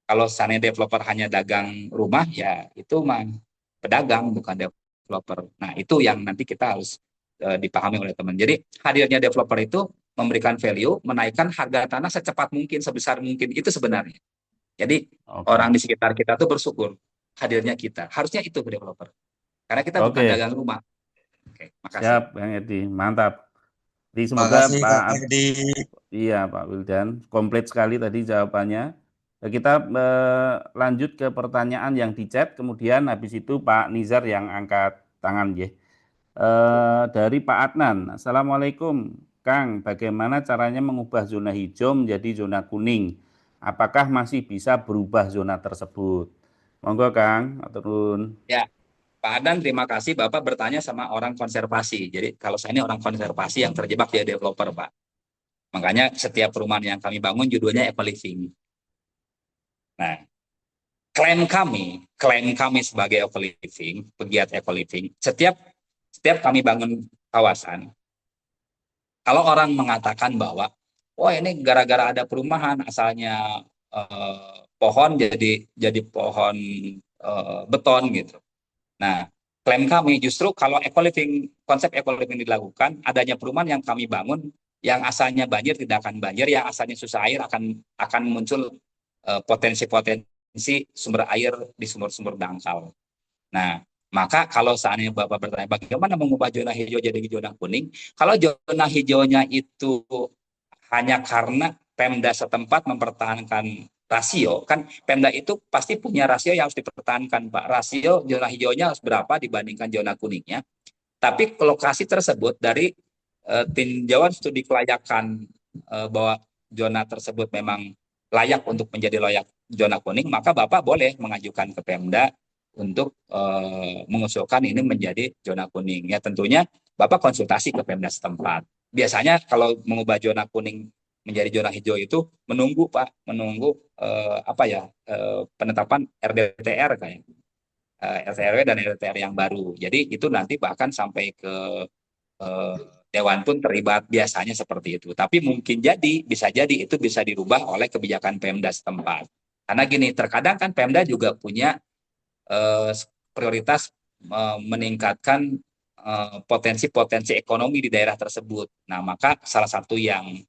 Kalau seandainya developer hanya dagang rumah, ya itu mah pedagang, bukan developer. Nah, itu yang nanti kita harus dipahami oleh teman. Jadi hadirnya developer itu memberikan value, menaikkan harga tanah secepat mungkin, sebesar mungkin, itu sebenarnya. Jadi orang di sekitar kita tuh bersyukur hadirnya kita. Harusnya itu developer. Karena kita bukan dagang rumah. Oke, makasih. Siap, Bang Edi, mantap. Jadi semoga makasih, Pak Edi. Iya, Pak Wildan, komplit sekali tadi jawabannya. Kita lanjut ke pertanyaan yang di chat, kemudian habis itu Pak Nizar yang angkat tangan ya. Dari Pak Adnan, Assalamualaikum Kang, bagaimana caranya mengubah zona hijau menjadi zona kuning? Apakah masih bisa berubah zona tersebut? Monggo Kang, turun. Ya, Pak Adnan, terima kasih Bapak bertanya sama orang konservasi. Jadi kalau saya ini orang konservasi yang terjebak di developer, Pak. Makanya setiap perumahan yang kami bangun judulnya Eco Living. Nah, klaim kami sebagai Eco Living, pegiat Eco Living, setiap kami bangun kawasan, kalau orang mengatakan bahwa, oh ini gara-gara ada perumahan, asalnya pohon jadi pohon beton gitu. Nah, klaim kami justru kalau konsep Eco Living dilakukan, adanya perumahan yang kami bangun, yang asalnya banjir tidak akan banjir, yang asalnya susah air akan muncul potensi sumber air di sumur-sumur dangkal. Nah, maka kalau seandainya Bapak bertanya bagaimana mengubah zona hijau jadi zona kuning, kalau zona hijaunya itu hanya karena Pemda setempat mempertahankan rasio, kan Pemda itu pasti punya rasio yang harus dipertahankan, Pak. Rasio zona hijaunya harus berapa dibandingkan zona kuningnya. Tapi lokasi tersebut dari tinjauan studi kelayakan bahwa zona tersebut memang layak untuk menjadi layak zona kuning, maka Bapak boleh mengajukan ke Pemda untuk mengusulkan ini menjadi zona kuning. Ya tentunya Bapak konsultasi ke Pemda setempat. Biasanya kalau mengubah zona kuning menjadi zona hijau itu menunggu Pak, penetapan RDTR kayak. RT RW dan RT RW yang baru. Jadi itu nanti bahkan sampai ke Dewan pun terlibat biasanya seperti itu. Tapi mungkin bisa jadi itu bisa dirubah oleh kebijakan Pemda setempat. Karena gini, terkadang kan Pemda juga punya prioritas meningkatkan potensi-potensi ekonomi di daerah tersebut. Nah, maka salah satu yang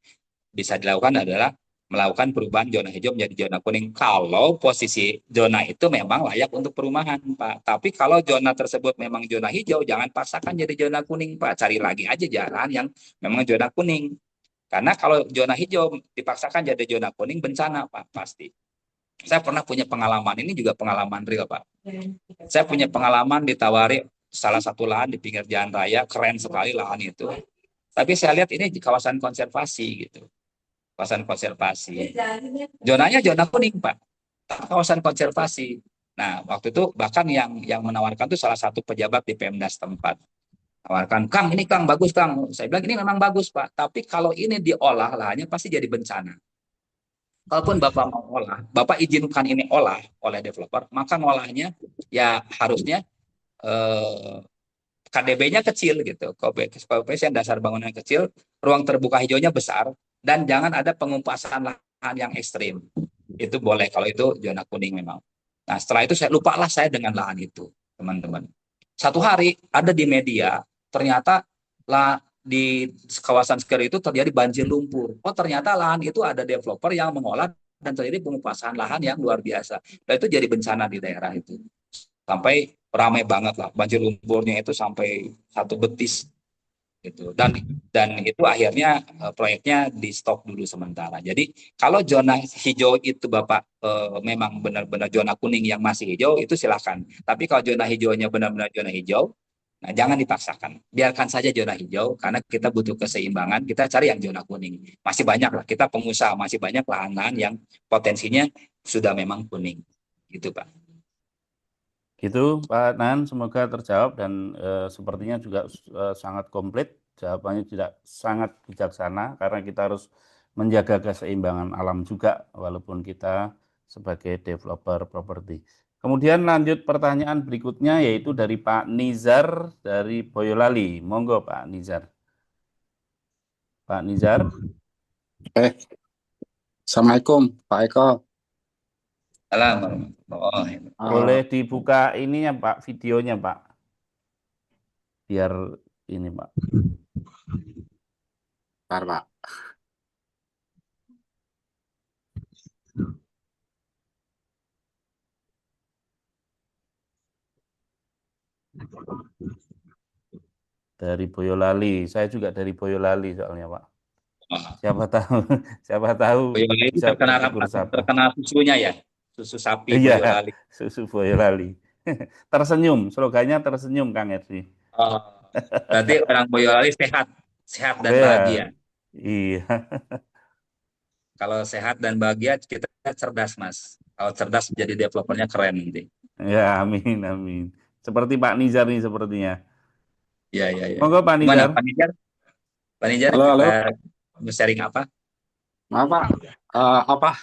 bisa dilakukan adalah melakukan perubahan zona hijau menjadi zona kuning kalau posisi zona itu memang layak untuk perumahan, Pak. Tapi kalau zona tersebut memang zona hijau, jangan paksakan jadi zona kuning, Pak. Cari lagi aja jalan yang memang zona kuning. Karena kalau zona hijau dipaksakan jadi zona kuning, bencana, Pak, pasti. Saya pernah punya pengalaman, ini juga pengalaman real, Pak. Saya punya pengalaman ditawari salah satu lahan di pinggir jalan raya, keren sekali lahan itu. Tapi saya lihat ini di kawasan konservasi gitu. Kawasan konservasi. Zonanya zona kuning, Pak. Kawasan konservasi. Nah, waktu itu bahkan yang menawarkan itu salah satu pejabat di Pemda setempat. Tawarkan, Kang, ini Kang, bagus Kang. Saya bilang, ini memang bagus, Pak. Tapi kalau ini diolah lahannya pasti jadi bencana. Kalaupun Bapak mau olah, Bapak izinkan ini olah oleh developer, maka ngolahnya ya harusnya KDB-nya kecil gitu. Koefisien dasar bangunan kecil, ruang terbuka hijaunya besar, dan jangan ada pengumpasan lahan yang ekstrim. Itu boleh kalau itu zona kuning memang. Nah, setelah itu saya lupalah saya dengan lahan itu, teman-teman. Satu hari ada di media, ternyata di kawasan sekitar itu terjadi banjir lumpur. Oh, ternyata lahan itu ada developer yang mengolah dan terjadi pengupasan lahan yang luar biasa. Dan itu jadi bencana di daerah itu. Sampai ramai banget lah, banjir lumpurnya itu sampai 1 betis gitu. Dan itu akhirnya proyeknya di stop dulu sementara. Jadi kalau zona hijau itu Bapak memang benar-benar zona kuning yang masih hijau itu silakan. Tapi kalau zona hijaunya benar-benar zona hijau, nah jangan dipaksakan. Biarkan saja zona hijau karena kita butuh keseimbangan, kita cari yang zona kuning. Masih banyak lah, kita pengusaha masih banyak lahan-lahan yang potensinya sudah memang kuning. Gitu, Pak. Gitu Pak Nan, semoga terjawab dan sepertinya juga sangat komplit. Jawabannya tidak sangat bijaksana karena kita harus menjaga keseimbangan alam juga walaupun kita sebagai developer properti. Kemudian lanjut pertanyaan berikutnya yaitu dari Pak Nizar dari Boyolali. Monggo Pak Nizar. Pak Nizar. Assalamualaikum Pak Eko. Boleh dibuka ininya Pak, videonya Pak. Biar ini Pak. Bentar Pak. Dari Boyolali, saya juga dari Boyolali soalnya Pak. Siapa tahu Boyolali bisa terkenal susunya ya, susu sapi Boyolali. Susu Boyolali. Tersenyum, slogannya tersenyum Kang Erdi. Oh, berarti orang Boyolali sehat dan bahagia. Iya. Kalau sehat dan bahagia kita cerdas Mas. Kalau cerdas jadi developernya keren nanti. Ya, amin. Seperti Pak Nizar nih sepertinya. Ya. Monggo Pak Nizar. Pak Nizar, halo. Mau sharing apa? Maaf Pak,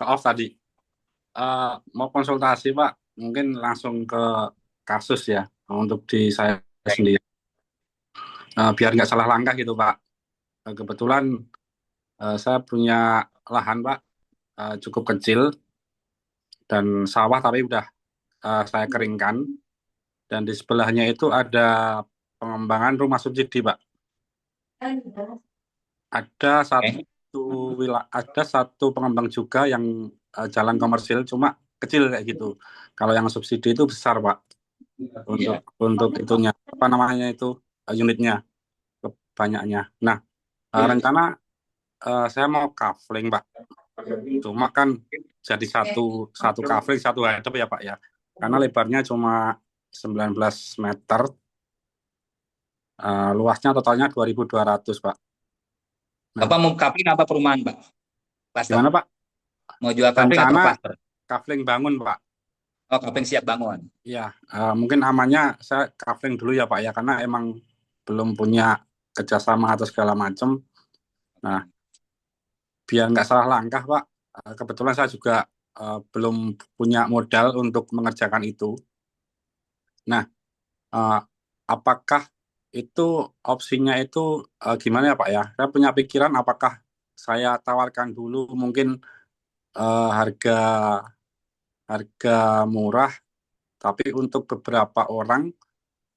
off tadi. Mau konsultasi Pak, mungkin langsung ke kasus ya, untuk di saya sendiri. Biar nggak salah langkah gitu Pak. Kebetulan saya punya lahan Pak, cukup kecil, dan sawah tapi udah saya keringkan. Dan di sebelahnya itu ada pengembangan rumah subsidi Pak. Ada satu pengembang juga yang jalan komersil, cuma kecil kayak gitu. Kalau yang subsidi itu besar Pak, untuk itunya apa namanya itu unitnya banyaknya. Nah, rencana saya mau kafling Pak, cuma kan jadi satu kafling satu hadap ya Pak ya, karena lebarnya cuma 19 meter, luasnya totalnya 2.200 Pak. Bapak mau kafling apa perumahan Pak? Cluster. Gimana Pak? Mau jual kafling atau cluster? Kafling bangun Pak. Oh, kafling siap bangun. Iya, mungkin amannya saya kafling dulu ya Pak ya, karena emang belum punya kerjasama atau segala macam. Nah, biar nggak salah langkah Pak, kebetulan saya juga belum punya modal untuk mengerjakan itu. Nah, apakah itu opsinya itu gimana ya Pak ya? Saya punya pikiran apakah saya tawarkan dulu mungkin harga murah, tapi untuk beberapa orang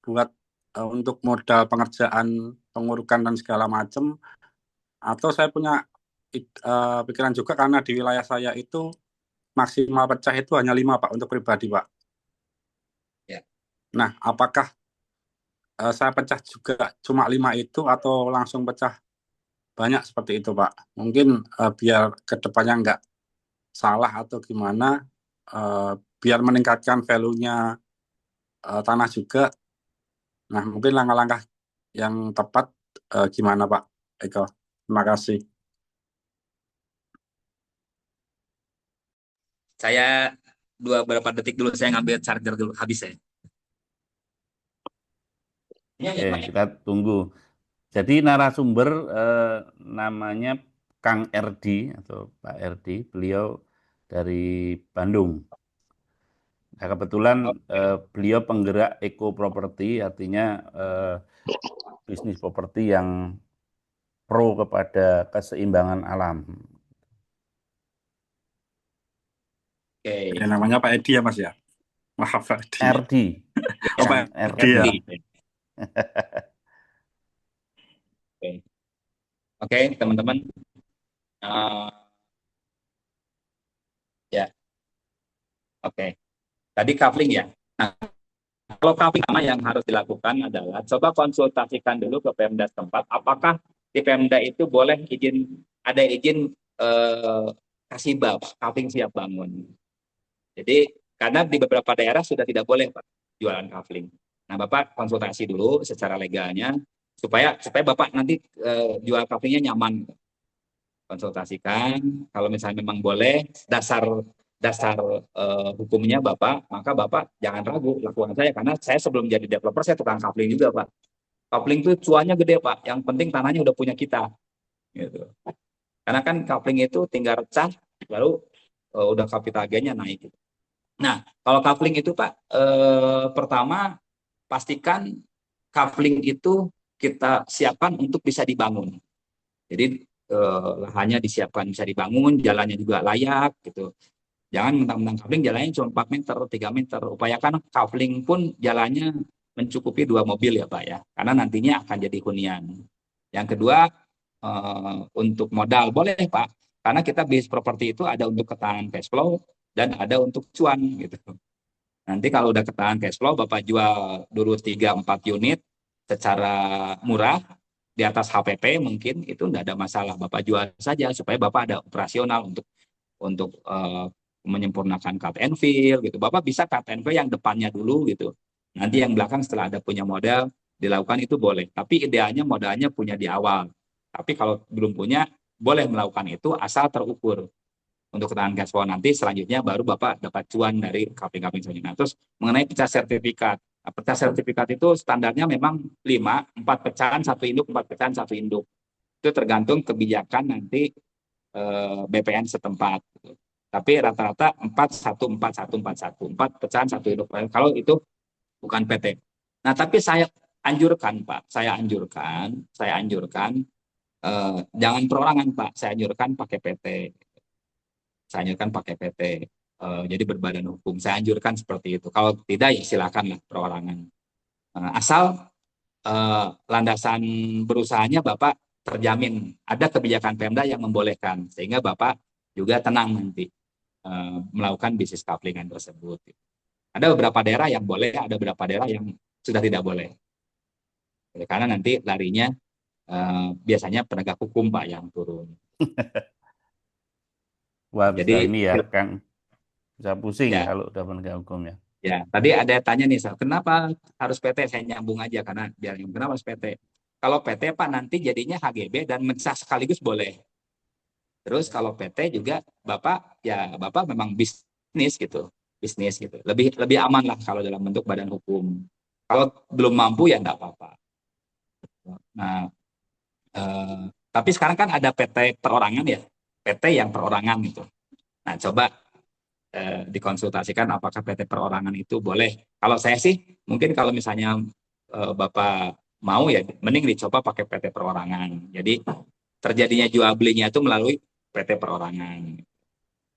buat untuk modal pengerjaan pengurukan dan segala macam, atau saya punya pikiran juga karena di wilayah saya itu maksimal pecah itu hanya 5 Pak untuk pribadi Pak. Ya. Nah, apakah saya pecah juga cuma 5 itu atau langsung pecah banyak seperti itu Pak? Mungkin biar kedepannya nggak salah atau gimana, biar meningkatkan value-nya tanah juga. Nah, mungkin langkah-langkah yang tepat gimana Pak Eko? Terima kasih. Saya beberapa detik dulu, saya ngambil charger dulu, habis saya. Oke, kita tunggu. Jadi narasumber namanya Kang RD atau Pak RD, beliau dari Bandung. Nah, kebetulan beliau penggerak eco property, artinya bisnis properti yang pro kepada keseimbangan alam. Oke. Ya, namanya Pak Edi ya Mas ya? Maaf Pak Edi. RD. Oh, Pak RD. Edi ya. Oke, teman-teman. Ya, oke. Tadi coupling ya. Nah, kalau coupling sama yang harus dilakukan adalah coba konsultasikan dulu ke Pemda setempat, apakah di Pemda itu boleh ada izin kasih bab coupling siap bangun. Jadi karena di beberapa daerah sudah tidak boleh Pak jualan coupling. Nah, Bapak konsultasi dulu secara legalnya supaya Bapak nanti jual couplingnya nyaman. Konsultasikan, kalau misalnya memang boleh, dasar hukumnya Bapak, maka Bapak jangan ragu lakukan saya, karena saya sebelum jadi developer saya tukang coupling juga Pak. Coupling itu cuannya gede Pak, yang penting tanahnya udah punya kita, gitu. Karena kan coupling itu tinggal recah, lalu udah capital gain-nya naik. Gitu. Nah, kalau coupling itu Pak, pertama pastikan coupling itu kita siapkan untuk bisa dibangun. Jadi lahannya disiapkan bisa dibangun, jalannya juga layak gitu. Jangan mentang-mentang coupling jalannya cuma 4 meter, 3 meter. Upayakan coupling pun jalannya mencukupi 2 mobil ya Pak ya. Karena nantinya akan jadi hunian. Yang kedua, untuk modal boleh Pak. Karena kita bisnis properti itu ada untuk ketahanan cash flow dan ada untuk cuan gitu. Nanti kalau udah ketahanan cash flow, Bapak jual dulu 3-4 unit secara murah, di atas HPP mungkin itu tidak ada masalah, Bapak jual saja supaya Bapak ada operasional untuk menyempurnakan cut and fill gitu. Bapak bisa cut and fill yang depannya dulu gitu. Nanti yang belakang setelah ada punya modal dilakukan itu boleh. Tapi idealnya modalnya punya di awal. Tapi kalau belum punya boleh melakukan itu asal terukur. Untuk ketahanan cash flow nanti selanjutnya baru Bapak dapat cuan dari coupling selanjutnya. Terus mengenai pecah sertifikat. Pecah sertifikat itu standarnya memang 5, 4 pecahan 1 induk, 4 pecahan 1 induk. Itu tergantung kebijakan nanti BPN setempat. Tapi rata-rata 4 pecahan 1 induk. Kalau itu bukan PT. Nah, tapi saya anjurkan Pak, saya anjurkan jangan perorangan Pak, saya anjurkan pakai PT. Saya anjurkan pakai PT. Jadi berbadan hukum. Saya anjurkan seperti itu. Kalau tidak ya silakanlah perorangan. Asal landasan berusahanya Bapak terjamin ada kebijakan Pemda yang membolehkan sehingga Bapak juga tenang nanti melakukan bisnis couplingan tersebut. Ada beberapa daerah yang boleh, ada beberapa daerah yang sudah tidak boleh. Karena nanti larinya biasanya penegak hukum Pak yang turun. Wah, Jadi ini ya Kang, bisa pusing ya, kalau udah penegak hukum ya. Ya, tadi ada tanya nih, kenapa harus PT? Saya nyambung aja karena biar kenapa harus PT? Kalau PT Pak nanti jadinya HGB dan mensah sekaligus boleh. Terus kalau PT juga Bapak memang bisnis gitu, lebih aman lah kalau dalam bentuk badan hukum. Kalau belum mampu ya enggak apa-apa. Nah, tapi sekarang kan ada PT perorangan ya, PT yang perorangan gitu. Nah, coba dikonsultasikan apakah PT perorangan itu boleh. Kalau saya sih mungkin kalau misalnya Bapak mau ya mending dicoba pakai PT perorangan. Jadi terjadinya jual belinya itu melalui PT perorangan.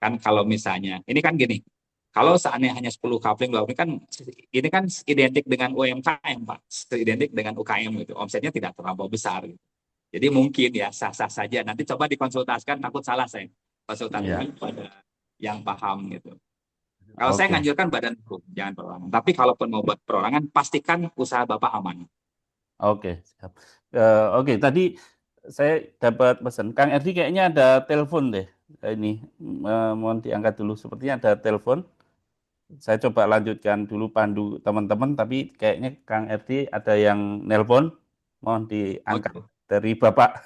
Kan kalau misalnya ini kan gini, kalau seandainya hanya 10 coupling kan ini kan identik dengan UMKM Pak, identik dengan UKM gitu. Omsetnya tidak terlalu besar gitu. Jadi mungkin ya sah-sah saja. Nanti coba dikonsultasikan, takut salah saya. Konsultasikan pada yang paham gitu. Kalau saya nganjurkan badan hukum, jangan perorangan. Tapi kalaupun mau buat perorangan, pastikan usaha Bapak aman. Oke, siap. Oke, tadi saya dapat pesan. Kang Erdi kayaknya ada telepon deh. Ini mohon diangkat dulu. Sepertinya ada telepon. Saya coba lanjutkan dulu pandu teman-teman, tapi kayaknya Kang Erdi ada yang nelpon. Mohon diangkat dari Bapak.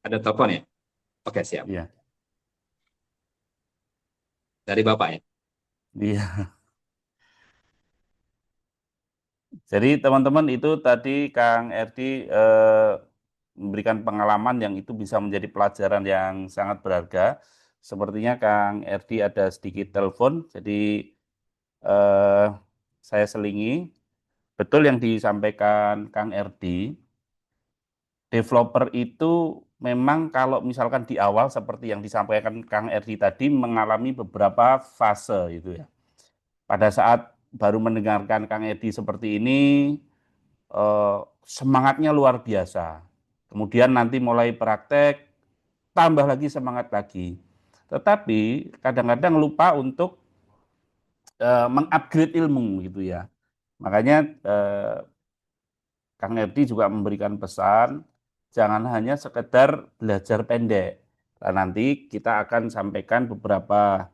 Ada telepon ya? Oke, siap. Iya. Dari Bapak ya? Iya. Jadi teman-teman itu tadi Kang Erdi memberikan pengalaman yang itu bisa menjadi pelajaran yang sangat berharga. Sepertinya Kang Erdi ada sedikit telepon, jadi saya selingi. Betul yang disampaikan Kang Erdi, developer itu memang kalau misalkan di awal seperti yang disampaikan Kang Erdi tadi mengalami beberapa fase itu ya. Pada saat baru mendengarkan Kang Erdi seperti ini, semangatnya luar biasa. Kemudian nanti mulai praktek, tambah lagi semangat lagi. Tetapi kadang-kadang lupa untuk mengupgrade ilmu gitu ya. Makanya Kang Erdi juga memberikan pesan, jangan hanya sekedar belajar pendek. Nah, nanti kita akan sampaikan beberapa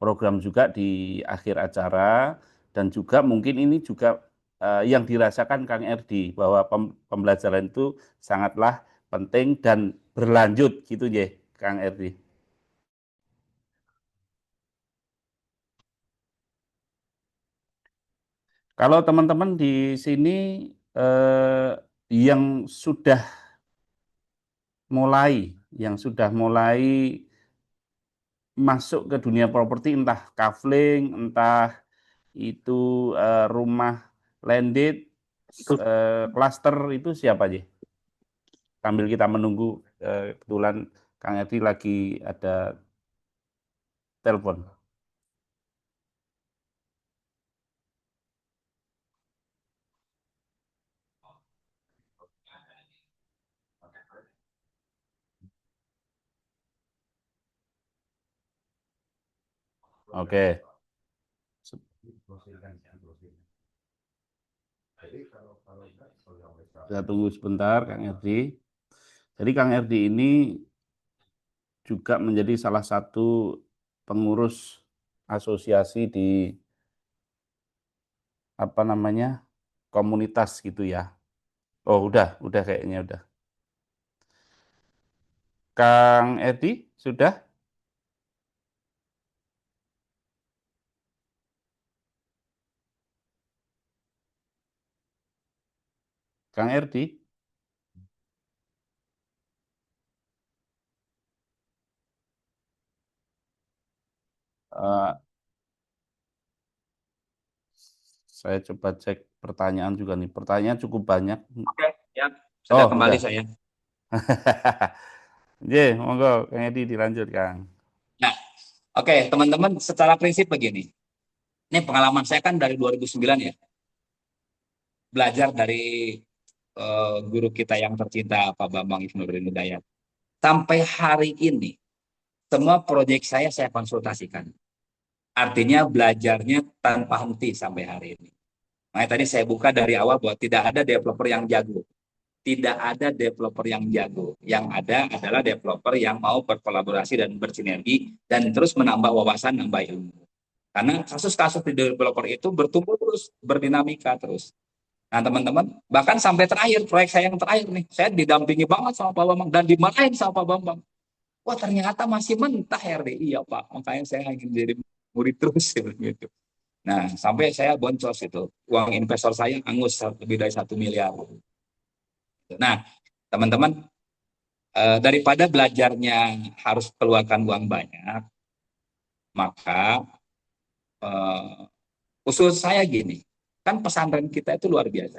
program juga di akhir acara, dan juga mungkin ini juga yang dirasakan Kang Erdi, bahwa pembelajaran itu sangatlah penting dan berlanjut gitu ya Kang Erdi. Kalau teman-teman di sini yang sudah mulai masuk ke dunia properti, entah kafling, entah itu rumah landed, cluster, itu siapa aja? Sambil kita menunggu, kebetulan Kang Edi lagi ada telepon. Oke. Kita tunggu sebentar Kang Erdi. Jadi Kang Erdi ini juga menjadi salah satu pengurus asosiasi di komunitas gitu ya. Oh, udah kayaknya udah. Kang Erdi, sudah? Kang Erdi? Saya coba cek pertanyaan juga nih. Pertanyaan cukup banyak. Oke, ya. Sudah kembali udah. saya. Ye, monggo Kang Edi dilanjut, Kang. Nah, oke, teman-teman, secara prinsip begini. Ini pengalaman saya kan dari 2009 ya. Belajar dari guru kita yang tercinta, Pak Bambang Ibnu Hidayat. Sampai hari ini, semua proyek saya konsultasikan. Artinya belajarnya tanpa henti sampai hari ini. Nah, tadi saya buka dari awal bahwa tidak ada developer yang jago. Tidak ada developer yang jago. Yang ada adalah developer yang mau berkolaborasi dan bersinergi dan terus menambah wawasan, nambah ilmu. Karena kasus-kasus di developer itu bertumbuh terus, berdinamika terus. Nah, teman-teman, bahkan sampai terakhir, proyek saya yang terakhir nih, saya didampingi banget sama Pak Bambang dan dimarahin sama Pak Bambang. Wah, ternyata masih mentah RD. Iya, Pak. Makanya saya ingin jadi murid terus gitu. Nah, sampai saya boncos itu. Uang investor saya angus lebih dari 1 miliar. Nah, teman-teman, daripada belajarnya harus keluarkan uang banyak, Maka usul saya gini, kan pesantren kita itu luar biasa.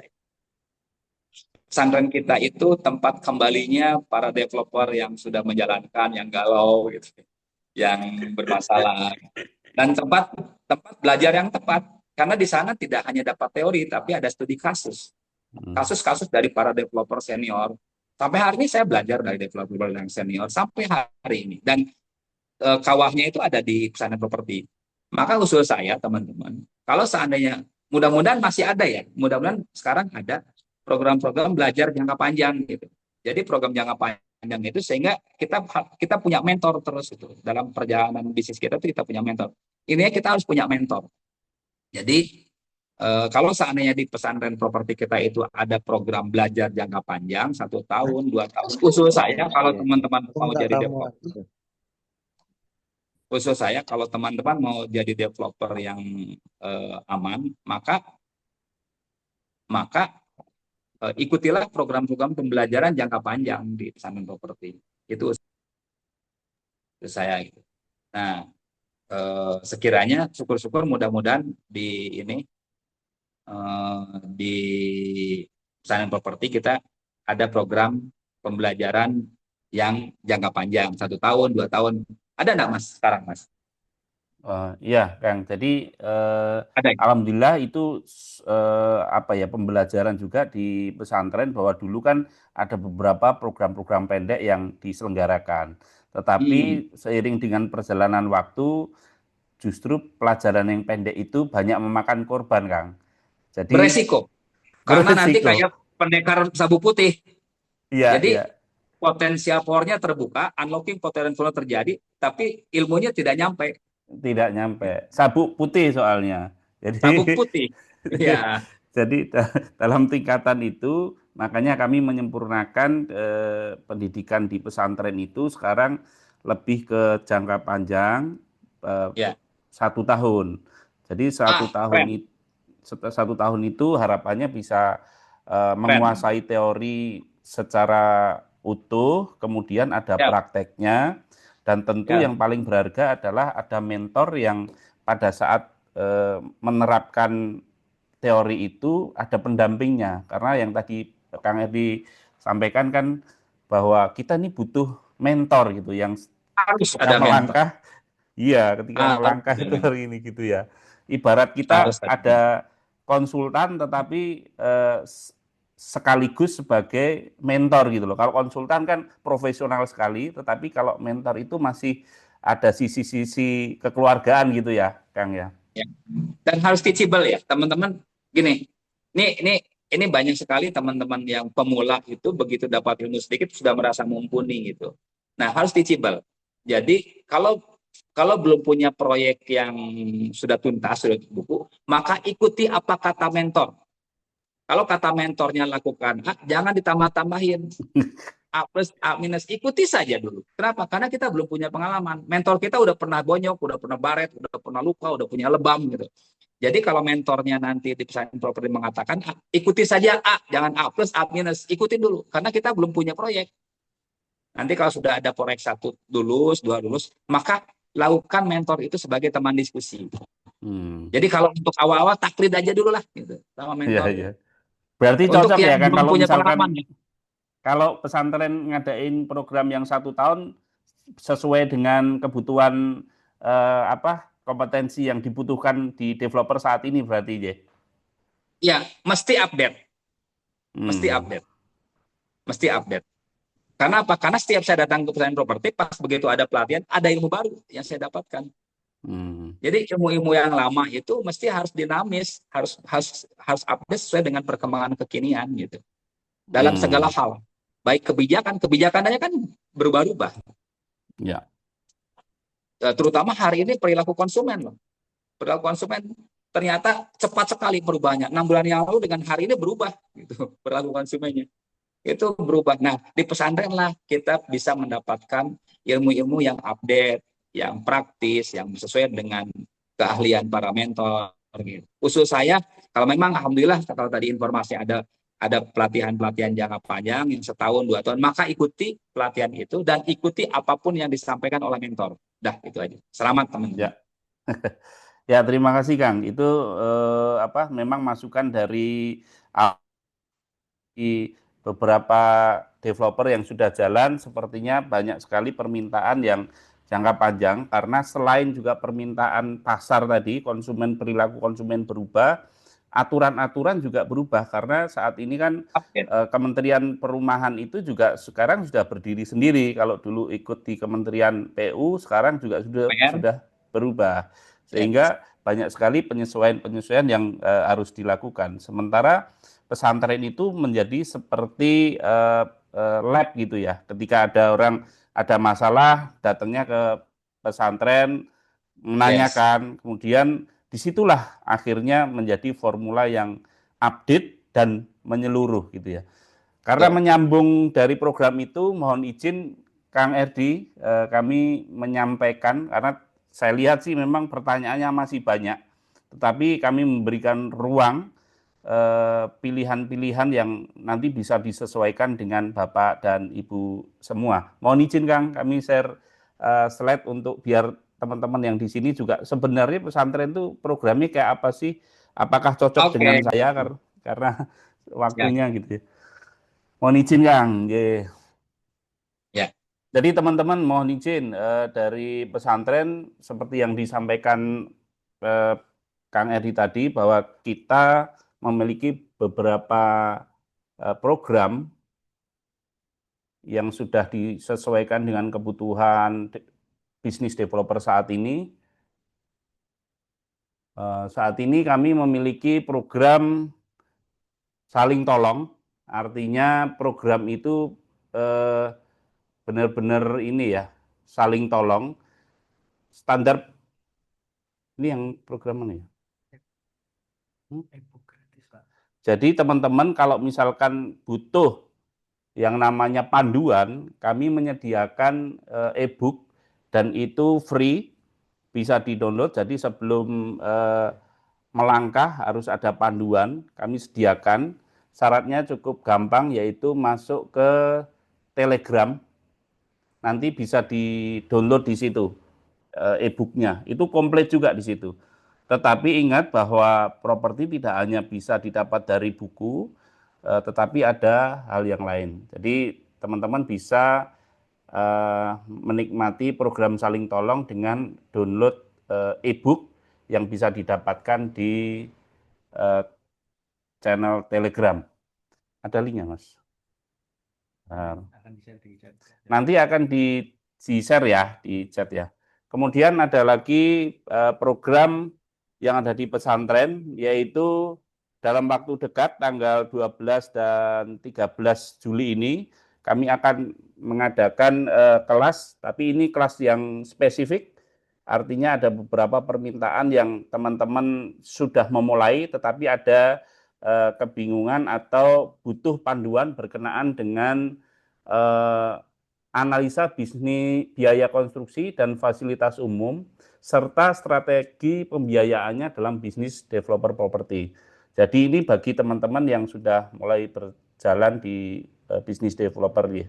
Pesantren kita itu tempat kembalinya para developer yang sudah menjalankan, yang galau, gitu, yang bermasalah, dan tempat belajar yang tepat. Karena di sana tidak hanya dapat teori, tapi ada studi kasus dari para developer senior. Sampai hari ini saya belajar dari developer yang senior sampai hari ini, dan kawahnya itu ada di pesantren properti. Maka usul saya, teman-teman, kalau seandainya, mudah-mudahan masih ada ya, mudah-mudahan sekarang ada program-program belajar jangka panjang gitu. Jadi program jangka panjang itu sehingga kita punya mentor terus itu dalam perjalanan bisnis kita itu kita punya mentor. Intinya kita harus punya mentor. Jadi kalau seandainya di pesantren properti kita itu ada program belajar jangka panjang 1 tahun, 2 tahun, usul saya kalau teman-teman mau jadi developer, usul saya kalau teman-teman mau jadi developer yang aman, maka ikutilah program-program pembelajaran jangka panjang di pesantren properti. Itu saya. Nah, sekiranya syukur-syukur mudah-mudahan di pesantren properti kita ada program pembelajaran yang jangka panjang 1 tahun, 2 tahun. Ada enggak, Mas, sekarang, Mas? Iya, Kang. Jadi alhamdulillah itu pembelajaran juga di pesantren, bahwa dulu kan ada beberapa program-program pendek yang diselenggarakan. Tetapi seiring dengan perjalanan waktu, justru pelajaran yang pendek itu banyak memakan korban, Kang. Jadi beresiko. Karena nanti kayak pendekar sabu putih. Iya, jadi iya. Potensial powernya terbuka, unlocking potensial terjadi, tapi ilmunya tidak nyampe. Tidak nyampe. Sabuk putih soalnya. Jadi sabuk putih. Ya. Jadi dalam tingkatan itu, makanya kami menyempurnakan pendidikan di pesantren itu sekarang lebih ke jangka panjang 1 tahun. Jadi 1 tahun itu harapannya bisa menguasai teori secara utuh, kemudian ada prakteknya, dan tentu yang paling berharga adalah ada mentor yang pada saat menerapkan teori itu ada pendampingnya. Karena yang tadi Kang Edi sampaikan kan bahwa kita ini butuh mentor gitu, yang harus ada melangkah. Iya, ketika melangkah itu hari ini gitu ya. Ibarat kita ada konsultan tetapi sekaligus sebagai mentor gitu loh. Kalau konsultan kan profesional sekali, tetapi kalau mentor itu masih ada sisi-sisi kekeluargaan gitu ya, Kang ya. Dan harus teachable ya, teman-teman. Gini, ini banyak sekali teman-teman yang pemula itu begitu dapat ilmu sedikit sudah merasa mumpuni gitu. Nah, harus teachable. Jadi kalau belum punya proyek yang sudah tuntas, sudah buku, maka ikuti apa kata mentor. Kalau kata mentornya lakukan A, jangan ditambah-tambahin. A plus, A minus, ikuti saja dulu. Kenapa? Karena kita belum punya pengalaman. Mentor kita udah pernah bonyok, udah pernah baret, udah pernah luka, udah punya lebam gitu. Jadi kalau mentornya nanti di pesantren properti mengatakan A, ikuti saja A, jangan A plus, A minus. Ikuti dulu, karena kita belum punya proyek. Nanti kalau sudah ada proyek 1 lulus, 2 lulus, maka lakukan mentor itu sebagai teman diskusi. Jadi kalau untuk awal-awal taklid aja dulu lah gitu, sama mentor. Iya. Berarti cocok ya kan kalau misalkan kalau pesantren ngadain program yang 1 tahun sesuai dengan kebutuhan kompetensi yang dibutuhkan di developer saat ini berarti ya? Ya, mesti update. Mesti update. Karena apa? Karena setiap saya datang ke pesantren properti, pas begitu ada pelatihan, ada ilmu baru yang saya dapatkan. Jadi ilmu-ilmu yang lama itu mesti harus dinamis, harus update sesuai dengan perkembangan kekinian gitu. Dalam segala hal, baik kebijakannya kan berubah-ubah. Ya. Terutama hari ini perilaku konsumen loh. Perilaku konsumen ternyata cepat sekali perubahannya. 6 bulan yang lalu dengan hari ini berubah gitu perilaku konsumennya. Itu berubah. Nah, di pesantren lah kita bisa mendapatkan ilmu-ilmu yang update, yang praktis, yang sesuai dengan keahlian para mentor. Gitu. Usul saya, kalau memang alhamdulillah kalau tadi informasi ada pelatihan-pelatihan jangka panjang yang 1 tahun, 2 tahun, maka ikuti pelatihan itu dan ikuti apapun yang disampaikan oleh mentor. Dah, itu aja. Selamat teman-teman. Ya, Ya, terima kasih Kang. Itu memang masukan dari beberapa developer yang sudah jalan, sepertinya banyak sekali permintaan yang jangka panjang, karena selain juga permintaan pasar tadi, perilaku konsumen berubah, aturan-aturan juga berubah, karena saat ini kan Kementerian Perumahan itu juga sekarang sudah berdiri sendiri. Kalau dulu ikut di Kementerian PU, sekarang juga sudah berubah, sehingga banyak sekali penyesuaian-penyesuaian yang harus dilakukan. Sementara pesantren itu menjadi seperti lab gitu ya. Ketika ada orang ada masalah, datangnya ke pesantren, menanyakan, kemudian disitulah akhirnya menjadi formula yang update dan menyeluruh gitu ya. Karena menyambung dari program itu, mohon izin Kang Erdi, kami menyampaikan, karena saya lihat sih memang pertanyaannya masih banyak, tetapi kami memberikan ruang pilihan-pilihan yang nanti bisa disesuaikan dengan Bapak dan Ibu semua. Mohon izin Kang, kami share slide untuk biar teman-teman yang di sini juga sebenarnya pesantren itu programnya kayak apa sih? Apakah cocok dengan saya karena waktunya gitu ya. Mohon izin Kang. Ya. Jadi teman-teman mohon izin dari pesantren seperti yang disampaikan Kang Edi tadi, bahwa kita memiliki beberapa program yang sudah disesuaikan dengan kebutuhan bisnis developer saat ini. Saat ini kami memiliki program saling tolong, artinya program itu benar-benar ini ya, saling tolong. Standar ini yang program mana ya? Jadi teman-teman kalau misalkan butuh yang namanya panduan, kami menyediakan e-book dan itu free, bisa di-download. Jadi sebelum melangkah harus ada panduan, kami sediakan. Syaratnya cukup gampang, yaitu masuk ke Telegram. Nanti bisa di-download di situ e-booknya. Itu komplit juga di situ. Tetapi ingat bahwa properti tidak hanya bisa didapat dari buku, tetapi ada hal yang lain. Jadi teman-teman bisa menikmati program saling tolong dengan download e-book yang bisa didapatkan di channel Telegram. Ada linknya, Mas? Nanti akan di-share ya, di chat ya. Kemudian ada lagi program yang ada di pesantren, yaitu dalam waktu dekat tanggal 12 dan 13 Juli ini kami akan mengadakan kelas, tapi ini kelas yang spesifik, artinya ada beberapa permintaan yang teman-teman sudah memulai, tetapi ada kebingungan atau butuh panduan berkenaan dengan analisa bisnis biaya konstruksi dan fasilitas umum, serta strategi pembiayaannya dalam bisnis developer properti. Jadi ini bagi teman-teman yang sudah mulai berjalan di bisnis developer, di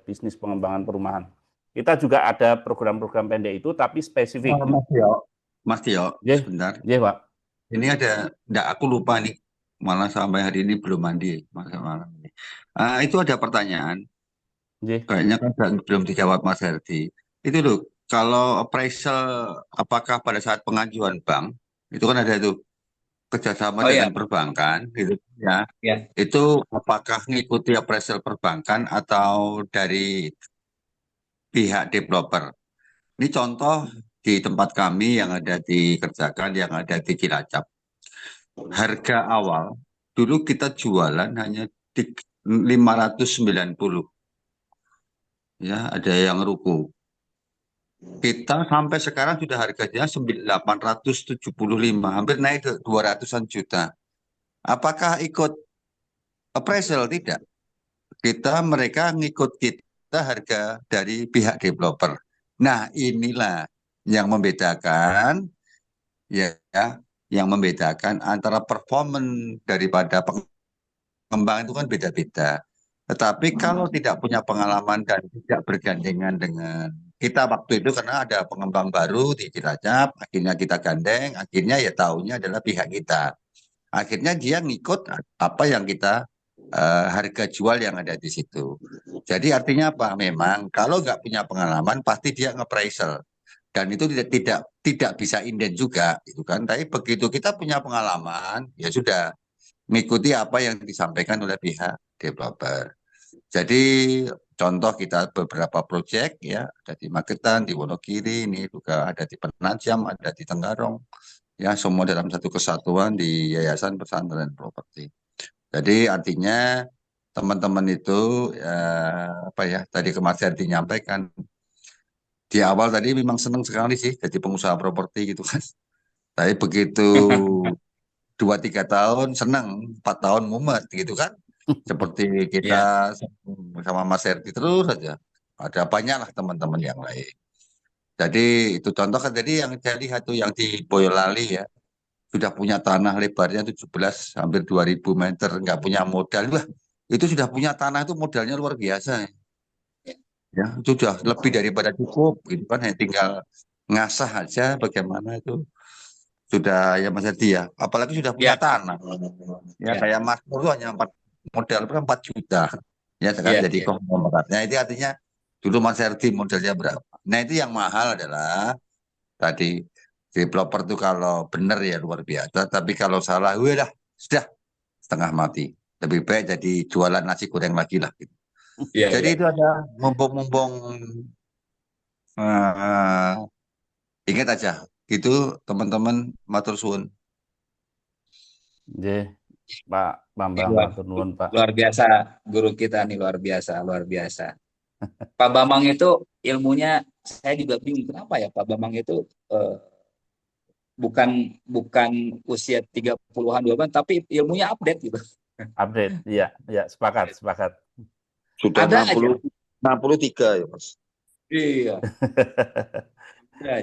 bisnis pengembangan perumahan. Kita juga ada program-program pendek itu, tapi spesifik. Mas Tio, sebentar. Iya, Pak. Ini aku lupa nih, malah sampai hari ini belum mandi. Itu ada pertanyaan. Kayaknya kan belum dijawab Mas Herdi. Itu loh, kalau appraisal apakah pada saat pengajuan bank, itu kan ada itu kerjasama dengan perbankan, gitu ya. Itu apakah ngikuti appraisal perbankan atau dari pihak developer? Ini contoh di tempat kami yang ada di Kerjakan, yang ada di Cilacap. Harga awal dulu kita jualan hanya di 590. Ya, ada yang ruko. Kita sampai sekarang sudah harganya 875, hampir naik ke 200-an juta. Apakah ikut appraisal? Tidak. Mereka ngikut kita harga dari pihak developer. Nah, inilah yang membedakan yang membedakan antara performance daripada pengembang itu kan beda-beda. Tetapi kalau tidak punya pengalaman dan tidak bergandengan dengan kita waktu itu karena ada pengembang baru di Cilacap, akhirnya kita gandeng, akhirnya ya tahunya adalah pihak kita. Akhirnya dia ngikut apa yang kita harga jual yang ada di situ. Jadi artinya apa? Memang kalau nggak punya pengalaman pasti dia nge-appraisal dan itu tidak bisa inden juga, gitu kan? Tapi begitu kita punya pengalaman, ya sudah mengikuti apa yang disampaikan oleh pihak developer. Jadi contoh kita beberapa proyek ya, ada di Magetan, di Wonogiri, ini juga ada di Penajam, ada di Tenggarong, ya semua dalam satu kesatuan di Yayasan Pesantren Properti. Jadi artinya teman-teman itu apa ya tadi kemarin dinyampaikan di awal tadi memang senang sekali sih jadi pengusaha properti gitu kan. Tapi begitu 2-3 tahun senang, 4 tahun mumet gitu kan. Seperti kita sama Mas Herdi terus saja. Ada banyak lah teman-teman yang lain. Jadi itu contoh kan jadi yang saya lihat tuh yang di Boyolali ya sudah punya tanah lebarnya 17 hampir 2000 meter nggak punya modal. Wah, itu sudah punya tanah itu modalnya luar biasa. Ya, itu sudah lebih daripada cukup gitu kan hanya tinggal ngasah aja bagaimana itu sudah ya Mas Herdi ya. Apalagi sudah punya tanah. Ya kayak Mas Nur itu hanya modal 4 juta. Ya sekarang jadi konglomeratnya itu artinya dulu Mas Herdi modalnya berapa. Nah itu yang mahal adalah tadi developer itu kalau benar ya luar biasa. Tapi kalau salah, udah sudah setengah mati. Lebih baik jadi jualan nasi goreng lagi lah. Gitu. Jadi itu ada mumpung-mumpung ingat aja. Itu teman-teman matur suwun. Pak Bambang, matur nuwun, Pak. Luar biasa guru kita nih, luar biasa, luar biasa. Pak Bambang itu ilmunya saya juga bingung kenapa ya Pak Bambang itu bukan usia 30-an 20-an tapi ilmunya update gitu. Update, iya, sepakat. Sudah Ada 63 ya Mas. Iya.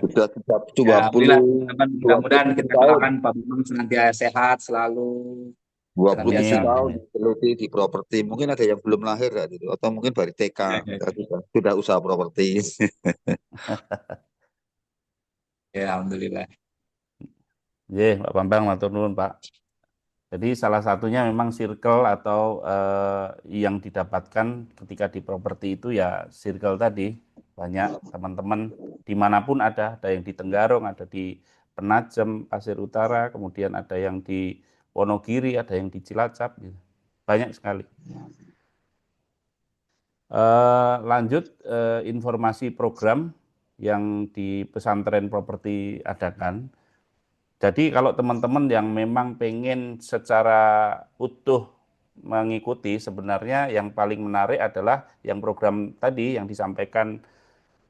Sudah 20. Alhamdulillah, mudah-mudahan kita doakan Pak Bambang senantiasa sehat selalu. 27 tahun geluti di properti. Mungkin ada yang belum lahir ya, gitu. Atau mungkin baru TK sudah usaha properti. Ya, alhamdulillah. Pak Bambang, matur nuwun, Pak. Jadi salah satunya memang circle atau yang didapatkan ketika di properti itu ya circle tadi. Banyak teman-teman dimanapun ada yang di Tenggarong, ada di Penajam, Pasir Utara, kemudian ada yang di Wonogiri, ada yang di Cilacap, gitu. Banyak sekali. Lanjut informasi program yang di pesantren properti adakan. Jadi kalau teman-teman yang memang pengen secara utuh mengikuti, sebenarnya yang paling menarik adalah yang program tadi yang disampaikan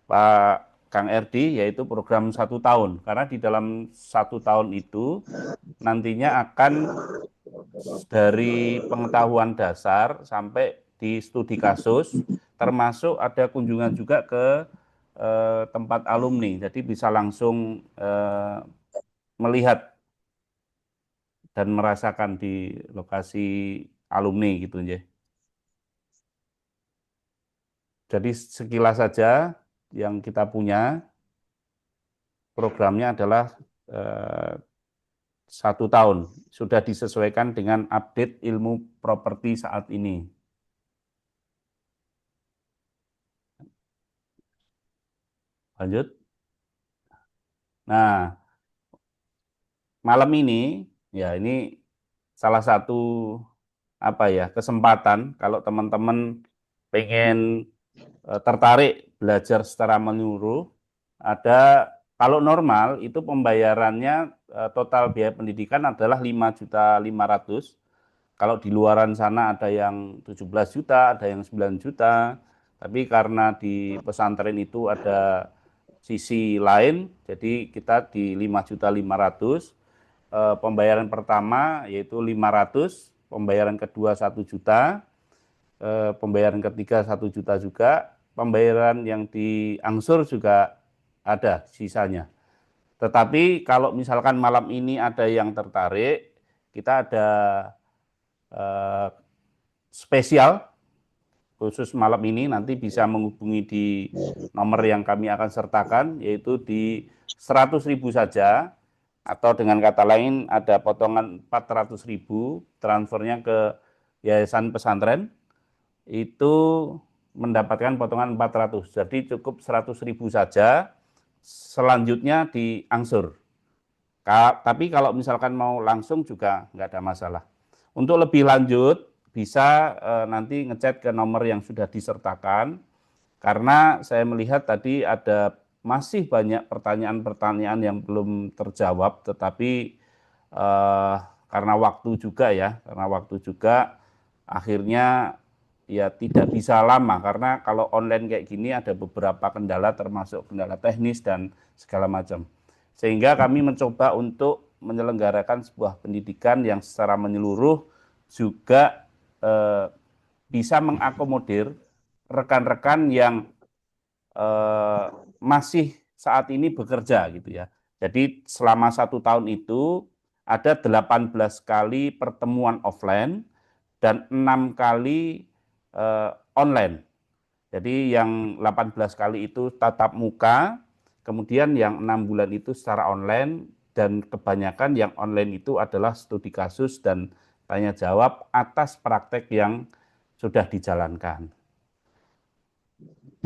Pak Kang Erdi, yaitu program 1 tahun. Karena di dalam 1 tahun itu nantinya akan dari pengetahuan dasar sampai di studi kasus, termasuk ada kunjungan juga ke tempat alumni. Jadi bisa langsung melihat dan merasakan di lokasi alumni gitu ya. Jadi sekilas saja yang kita punya programnya adalah 1 tahun, sudah disesuaikan dengan update ilmu properti saat ini. Lanjut. Nah, malam ini ya ini salah satu kesempatan kalau teman-teman pengen tertarik belajar secara menyeluruh. Ada kalau normal itu pembayarannya total biaya pendidikan adalah 5.500.000. Kalau di luaran sana ada yang 17 juta, ada yang 9 juta. Tapi karena di pesantren itu ada sisi lain, jadi kita di 5.500.000. Pembayaran pertama yaitu 500, pembayaran kedua 1 juta, pembayaran ketiga 1 juta juga, pembayaran yang diangsur juga ada sisanya. Tetapi kalau misalkan malam ini ada yang tertarik, kita ada spesial khusus malam ini nanti bisa menghubungi di nomor yang kami akan sertakan, yaitu di 100.000 saja, atau dengan kata lain ada potongan 400.000 transfernya ke Yayasan Pesantren, itu mendapatkan potongan 400. Jadi cukup 100.000 saja, selanjutnya diangsur. Tapi kalau misalkan mau langsung juga nggak ada masalah. Untuk lebih lanjut bisa nanti ngechat ke nomor yang sudah disertakan, karena saya melihat tadi ada masih banyak pertanyaan-pertanyaan yang belum terjawab, tetapi karena waktu juga akhirnya ya tidak bisa lama, karena kalau online kayak gini ada beberapa kendala, termasuk kendala teknis dan segala macam. Sehingga kami mencoba untuk menyelenggarakan sebuah pendidikan yang secara menyeluruh juga bisa mengakomodir rekan-rekan yang masih saat ini bekerja gitu ya. Jadi selama 1 tahun itu ada 18 kali pertemuan offline dan 6 kali online. Jadi yang 18 kali itu tatap muka, kemudian yang 6 bulan itu secara online, dan kebanyakan yang online itu adalah studi kasus dan tanya jawab atas praktek yang sudah dijalankan.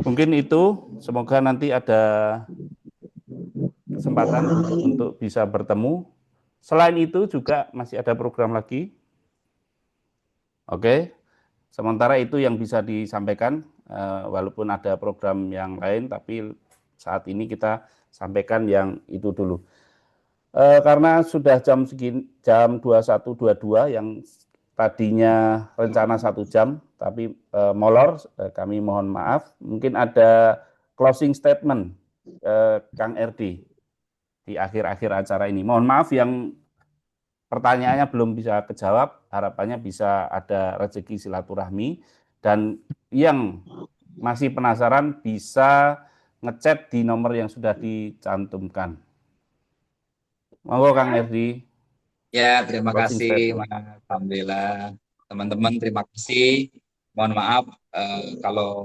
Mungkin itu, semoga nanti ada kesempatan untuk bisa bertemu. Selain itu juga masih ada program lagi. Oke, sementara itu yang bisa disampaikan, walaupun ada program yang lain, tapi saat ini kita sampaikan yang itu dulu. Karena sudah jam 21.22 yang tadinya rencana 1 jam, tapi molor, kami mohon maaf. Mungkin ada closing statement Kang Erdi di akhir-akhir acara ini. Mohon maaf yang pertanyaannya belum bisa kejawab, harapannya bisa ada rezeki silaturahmi, dan yang masih penasaran bisa ngechat di nomor yang sudah dicantumkan. Monggo Kang Erdi. Ya, terima kasih Mas. Alhamdulillah. Teman-teman terima kasih. Mohon maaf kalau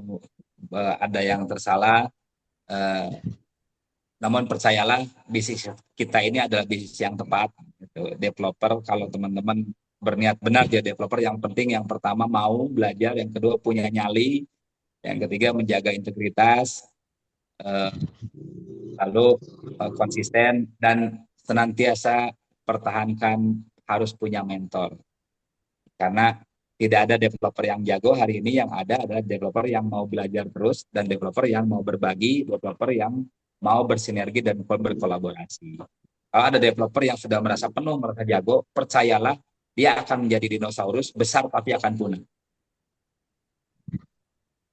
ada yang tersalah. Namun percayalah, bisnis kita ini adalah bisnis yang tepat. Developer, kalau teman-teman berniat benar jadi developer, yang penting yang pertama mau belajar, yang kedua punya nyali, yang ketiga menjaga integritas, lalu konsisten, dan senantiasa pertahankan harus punya mentor. Karena tidak ada developer yang jago hari ini, yang ada adalah developer yang mau belajar terus, dan developer yang mau berbagi, developer yang mau bersinergi dan berkolaborasi. Kalau ada developer yang sudah merasa penuh, merasa jago, percayalah dia akan menjadi dinosaurus besar tapi akan punah.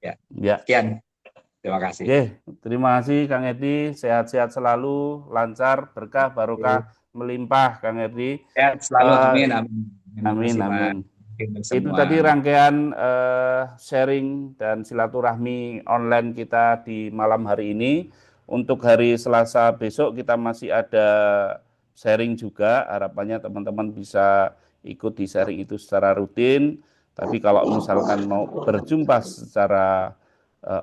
Ya. Sekian. Terima kasih. Oke, terima kasih Kang Erdi. Sehat-sehat selalu, lancar, berkah, barokah, melimpah Kang Erdi. Sehat selalu, amin, amin. Amin, amin. Itu tadi rangkaian sharing dan silaturahmi online kita di malam hari ini. Untuk hari Selasa besok kita masih ada sharing juga. Harapannya teman-teman bisa ikut di sharing itu secara rutin. Tapi kalau misalkan mau berjumpa secara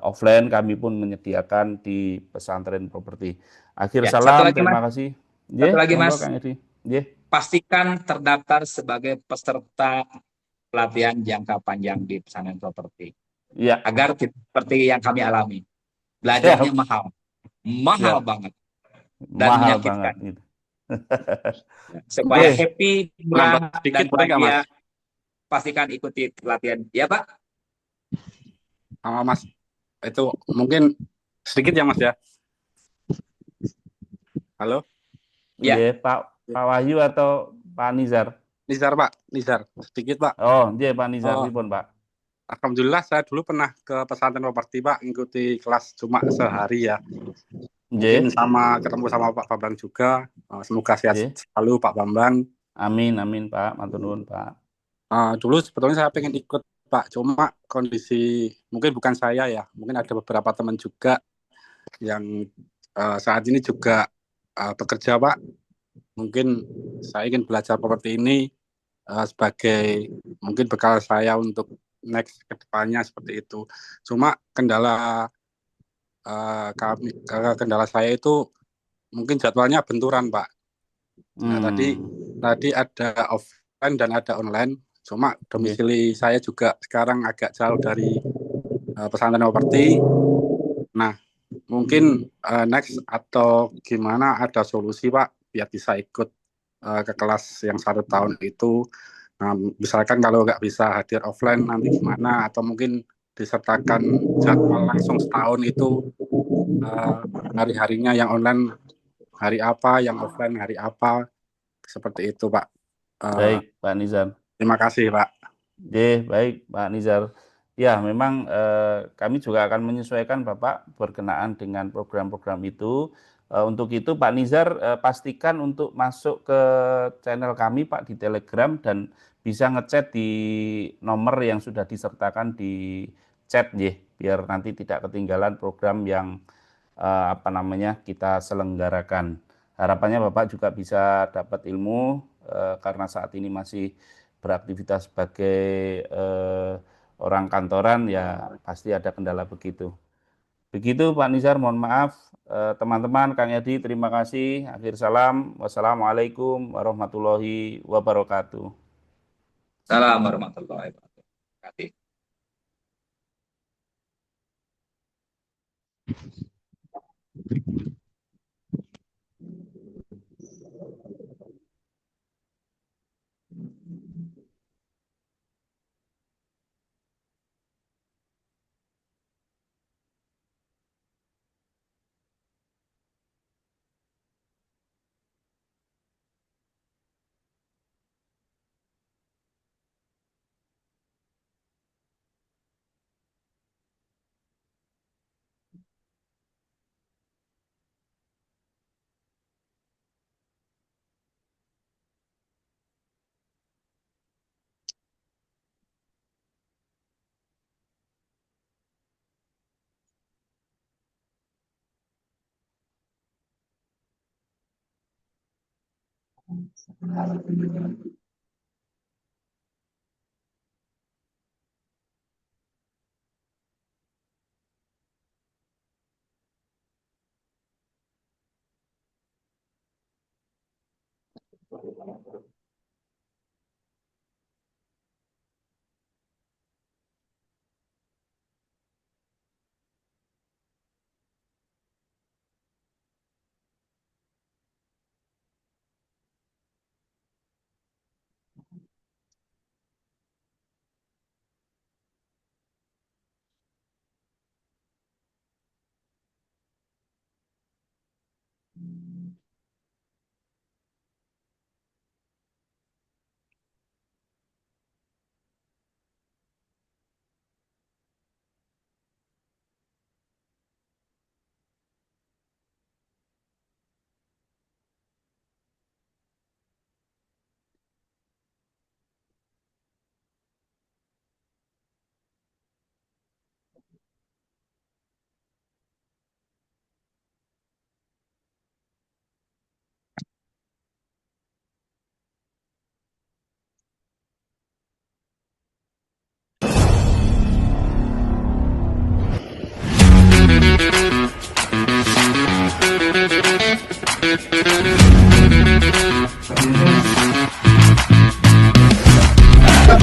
offline, kami pun menyediakan di Pesantren Properti. Akhir salam, terima kasih. Satu lagi Mas, pastikan terdaftar sebagai peserta pelatihan jangka panjang di Pesantren Properti. Ya. Agar seperti yang kami alami. Belajarnya mahal banget. Dan menyakitkan. Gitu. Supaya happy, murah, dan bahagia, pastikan ikuti pelatihan. Ya Pak? Mas, itu mungkin sedikit ya Mas ya. Halo? Ya, Pak Wahyu atau Pak Nizar? Nizar Pak, Nizar. Sedikit Pak. Oh, iya Pak Nizar, pripun Pak? Alhamdulillah saya dulu pernah ke Pesantren Properti Pak, ngikuti kelas cuma sehari ya. Mungkin ketemu sama Pak Bambang juga. Semoga sehat selalu Pak Bambang. Amin, amin Pak, matur nuwun Pak. Dulu sebetulnya saya pengen ikut Pak, cuma kondisi mungkin bukan saya ya, mungkin ada beberapa teman juga yang saat ini juga bekerja Pak. Mungkin saya ingin belajar properti ini sebagai mungkin bekal saya untuk next ke depannya seperti itu. Cuma kendala kendala saya itu mungkin jadwalnya benturan, Pak. Nah, tadi ada offline dan ada online. Cuma domisili saya juga sekarang agak jauh dari pesantren properti. Nah, mungkin next atau gimana ada solusi, Pak, biar bisa ikut ke kelas yang 1 tahun itu. Nah, misalkan kalau nggak bisa hadir offline nanti gimana, atau mungkin disertakan jadwal langsung setahun itu hari-harinya yang online hari apa, yang offline hari apa, seperti itu, Pak. Baik, Pak Nizar. Terima kasih, Pak. Baik, Pak Nizar. Ya, memang kami juga akan menyesuaikan Bapak berkenaan dengan program-program itu. Untuk itu Pak Nizar pastikan untuk masuk ke channel kami, Pak, di Telegram, dan bisa ngechat di nomor yang sudah disertakan di chat, biar nanti tidak ketinggalan program yang kita selenggarakan. Harapannya Bapak juga bisa dapat ilmu karena saat ini masih beraktivitas sebagai orang kantoran, ya pasti ada kendala begitu. Begitu Pak Nizar, mohon maaf. Teman-teman, Kang Edi, terima kasih. Akhir salam. Wassalamualaikum warahmatullahi wabarakatuh. Salam warahmatullahi wabarakatuh.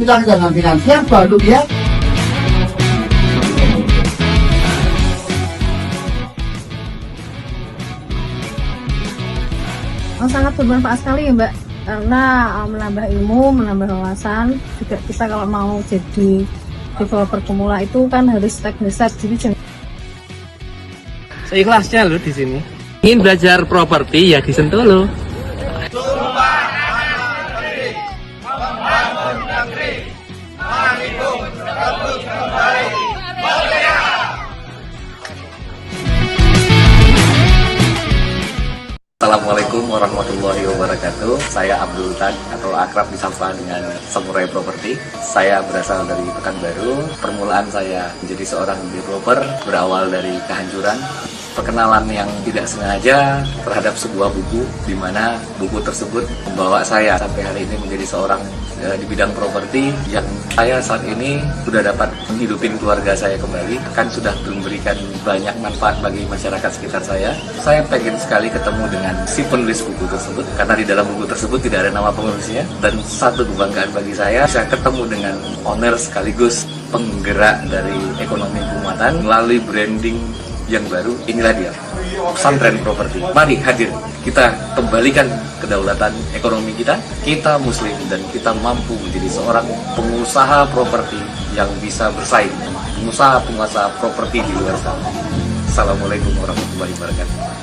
bilang jangan finansial baru ya. Sangat bermanfaat sekali ya Mbak, karena menambah ilmu, menambah wawasan. Juga kita kalau mau jadi developer pemula itu kan harus step by step. Jadi seikhlasnya loh di sini. Ingin belajar properti ya di Sentolo. Assalamualaikum warahmatullahi wabarakatuh. Saya Abdul Tan atau akrab disapa dengan Samurai Property. Saya berasal dari Pekanbaru. Permulaan saya menjadi seorang developer berawal dari kehancuran. perkenalan yang tidak sengaja terhadap sebuah buku, di mana buku tersebut membawa saya sampai hari ini menjadi seorang di bidang properti yang saya saat ini sudah dapat menghidupin keluarga saya kembali, kan sudah memberikan banyak manfaat bagi masyarakat sekitar saya. Saya pengen sekali ketemu dengan si penulis buku tersebut, karena di dalam buku tersebut tidak ada nama penulisnya, dan satu kebanggaan bagi saya bisa ketemu dengan owner sekaligus penggerak dari ekonomi keumatan melalui branding yang baru. Inilah dia, Pesantren Properti. Mari hadir, kita kembalikan kedaulatan ekonomi kita. Kita muslim dan kita mampu menjadi seorang pengusaha properti yang bisa bersaing dengan pengusaha-pengusaha properti di luar sana. Assalamualaikum warahmatullahi wabarakatuh.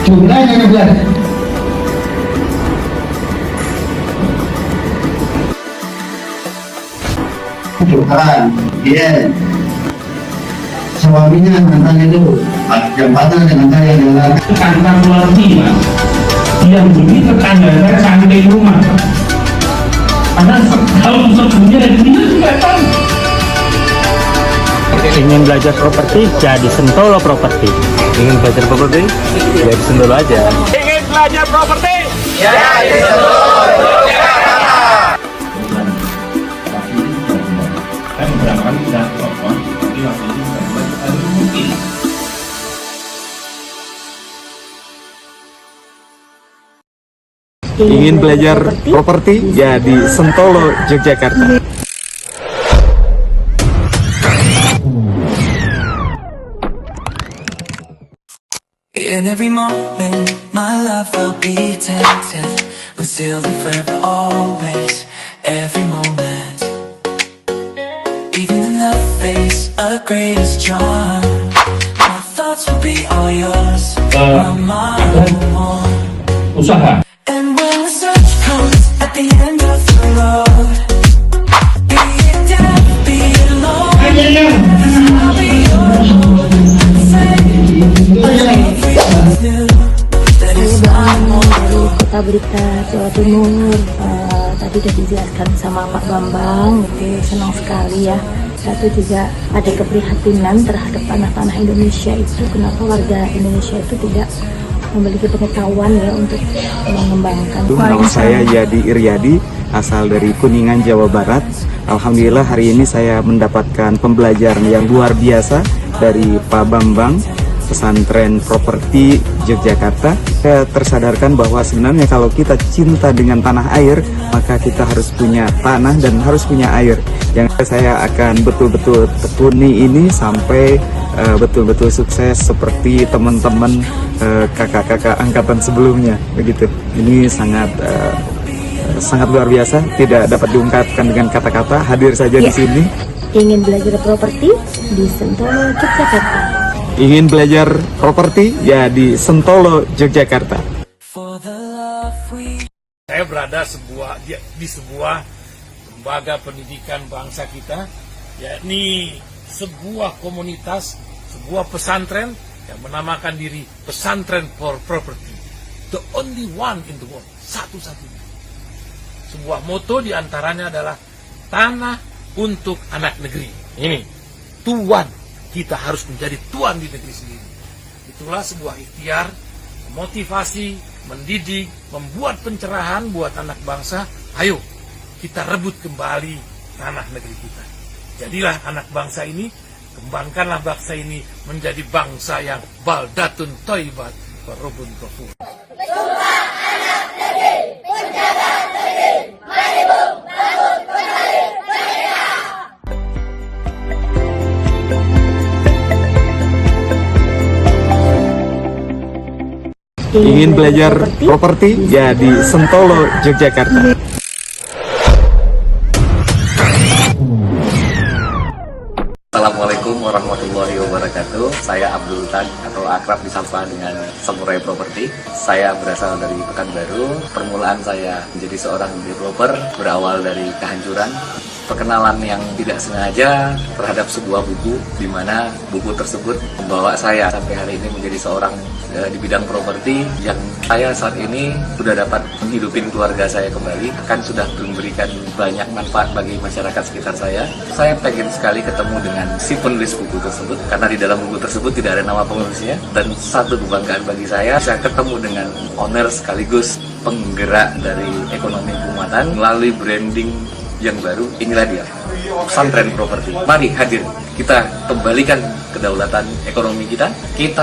Jumlahnya 16. Bukan, dia suaminya mantannya dulu, yang patah dengan saya adalah kantang keluarga, yang bunyi tetangga cantik rumah, karena kalau sebelumnya ini juga tahu. Ingin belajar properti, jadi Sentolo Properti. Ingin belajar properti, ya di Sentolo aja. Ingin belajar properti, ya di Sentolo Yogyakarta. Kan beberapa kali sudah telepon, tapi waktu itu sudah mungkin. Ingin belajar properti, ya di Sentolo Yogyakarta. In every moment, my love will be tempted, concealed and forever always, every moment. Even in the face of greatest charm, my thoughts will be all yours, my own. Usaha. And when the search comes at the end of the road, be it death, be it alone, I'll be yours. Dari Kota Blitar, Jawa Timur. Tadi sudah dijelaskan sama Pak Bambang, itu senang sekali ya. Satu juga ada keprihatinan terhadap tanah-tanah Indonesia itu, kenapa warga Indonesia itu tidak memiliki pengetahuan ya untuk mengembangkan. Nama saya Yadi Iryadi, asal dari Kuningan, Jawa Barat. Alhamdulillah hari ini saya mendapatkan pembelajaran yang luar biasa dari Pak Bambang, Pesantren Properti Yogyakarta. Saya tersadarkan bahwa sebenarnya kalau kita cinta dengan tanah air, maka kita harus punya tanah dan harus punya air. Yang saya akan betul-betul tekuni ini sampai betul-betul sukses seperti teman-teman kakak-kakak angkatan sebelumnya, begitu. Ini sangat luar biasa, tidak dapat diungkapkan dengan kata-kata. Hadir saja di sini. Ingin belajar properti di Sentolo Yogyakarta. Ingin belajar properti, ya di Sentolo Yogyakarta. Saya berada di sebuah lembaga pendidikan bangsa kita, yakni sebuah komunitas, sebuah pesantren yang menamakan diri Pesantren for Property. The only one in the world, satu-satunya. Sebuah moto diantaranya adalah tanah untuk anak negeri. Ini, tuan. Kita harus menjadi tuan di negeri sendiri. Itulah sebuah ikhtiar, motivasi, mendidik, membuat pencerahan buat anak bangsa. Ayo, kita rebut kembali tanah negeri kita. Jadilah anak bangsa ini, kembangkanlah bangsa ini menjadi bangsa yang baldatun thayyibat wa rabbun ghafur. Ingin belajar properti? Ya di Sentolo, Yogyakarta. Assalamualaikum warahmatullahi wabarakatuh. Saya Abdul Tag atau akrab disapa dengan Samurai Properti. Saya berasal dari Pekanbaru. Permulaan saya menjadi seorang developer berawal dari kehancuran. Perkenalan yang tidak sengaja terhadap sebuah buku, di mana buku tersebut membawa saya sampai hari ini menjadi seorang di bidang properti yang saya saat ini sudah dapat menghidupin keluarga saya kembali, akan sudah memberikan banyak manfaat bagi masyarakat sekitar saya. Saya pengen sekali ketemu dengan si penulis buku tersebut, karena di dalam buku tersebut tidak ada nama penulisnya, dan satu kebanggaan bagi saya bisa ketemu dengan owner sekaligus penggerak dari ekonomi Kumatan melalui branding yang baru. Inilah dia, Pesantren Properti. Mari hadir, kita kembalikan kedaulatan ekonomi kita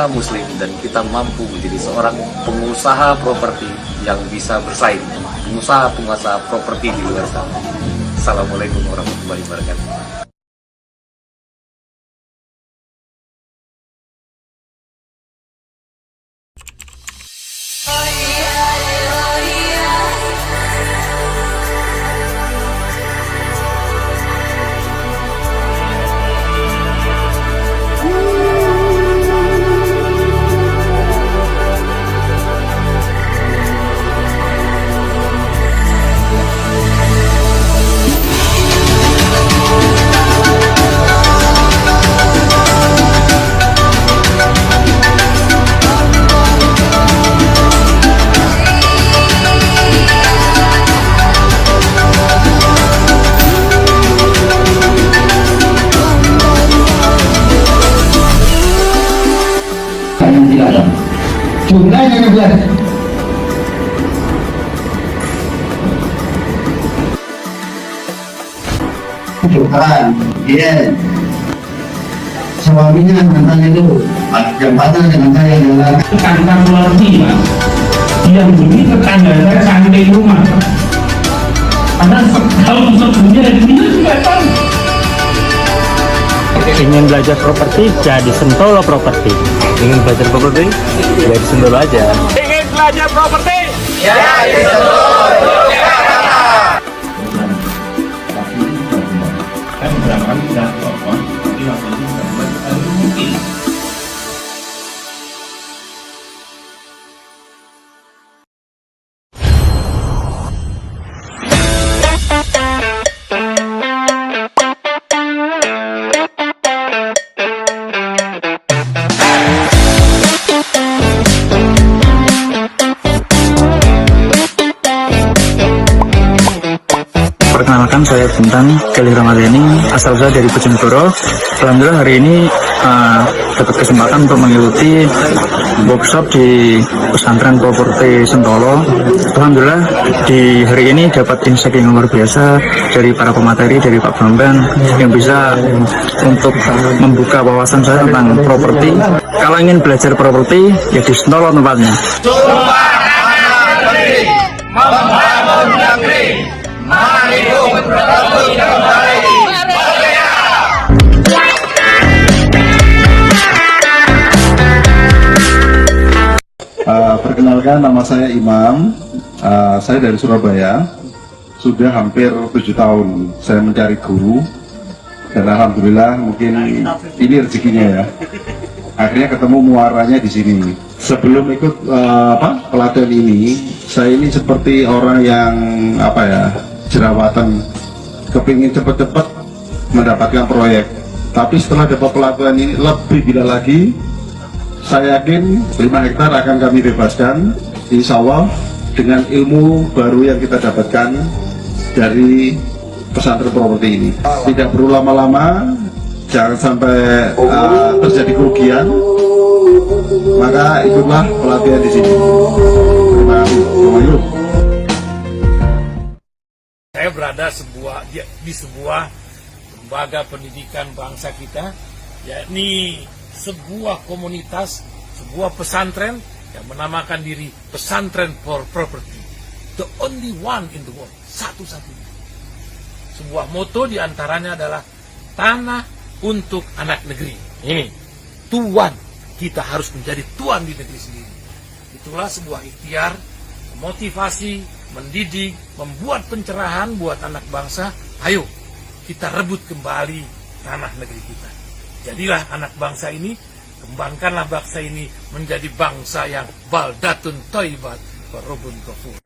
muslim, dan kita mampu menjadi seorang pengusaha properti yang bisa bersaing pengusaha-pengusaha properti di luar sana. Assalamualaikum warahmatullahi wabarakatuh. Jumlahnya 16. Bukan, dia suaminya mantan itu yang pacar dengan saya adalah kantor keluarga, yang bunyi tetangga saya sampai rumah. Karena kalau sebelumnya dia juga tahu. Ingin belajar properti, jadi Sentolo Properti. Ingin belajar properti? Ya di Sentolo aja. Ingin belajar properti? Ya di Sentolo, Yogyakarta. Kan berapa kali sudah telepon, tapi waktu itu sudah mungkin. Perkenalkan, saya Bintang Kelly Ramadhani, asal saya dari Bojonegoro. Alhamdulillah hari ini dapat kesempatan untuk mengikuti workshop di Pesantren Properti Sentolo. Alhamdulillah di hari ini dapat insight yang luar biasa dari para pemateri, dari Pak Bambang, yang bisa untuk membuka wawasan saya tentang properti. Kalau ingin belajar properti, ya di Sentolo tempatnya. Membangun negeri. Mari berebut kembali. Perkenalkan, nama saya Imam. Saya dari Surabaya. Sudah hampir 7 tahun saya mencari guru, dan alhamdulillah mungkin ini rezekinya ya. Akhirnya ketemu muaranya di sini. Sebelum ikut pelatihan ini, saya ini seperti orang yang jerawatan, kepingin cepet-cepet mendapatkan proyek. Tapi setelah dapat pelatihan ini lebih gila lagi. Saya yakin 5 hektar akan kami bebaskan, insya Allah, dengan ilmu baru yang kita dapatkan dari pesantren properti ini. Tidak perlu lama-lama, jangan sampai terjadi kerugian. Maka ikutlah pelatihan di sini. Terima kasih. Saya berada di sebuah lembaga pendidikan bangsa kita, yakni sebuah komunitas, sebuah pesantren yang menamakan diri Pesantren for Property. The only one in the world, satu-satunya. Sebuah moto diantaranya adalah tanah untuk anak negeri. Ini, tuan, kita harus menjadi tuan di negeri sendiri. Itulah sebuah ikhtiar, motivasi, mendidik, membuat pencerahan buat anak bangsa. Ayo kita rebut kembali tanah negeri kita. Jadilah anak bangsa ini, kembangkanlah bangsa ini menjadi bangsa yang baldatun thayyibat wa rabbun ghafur.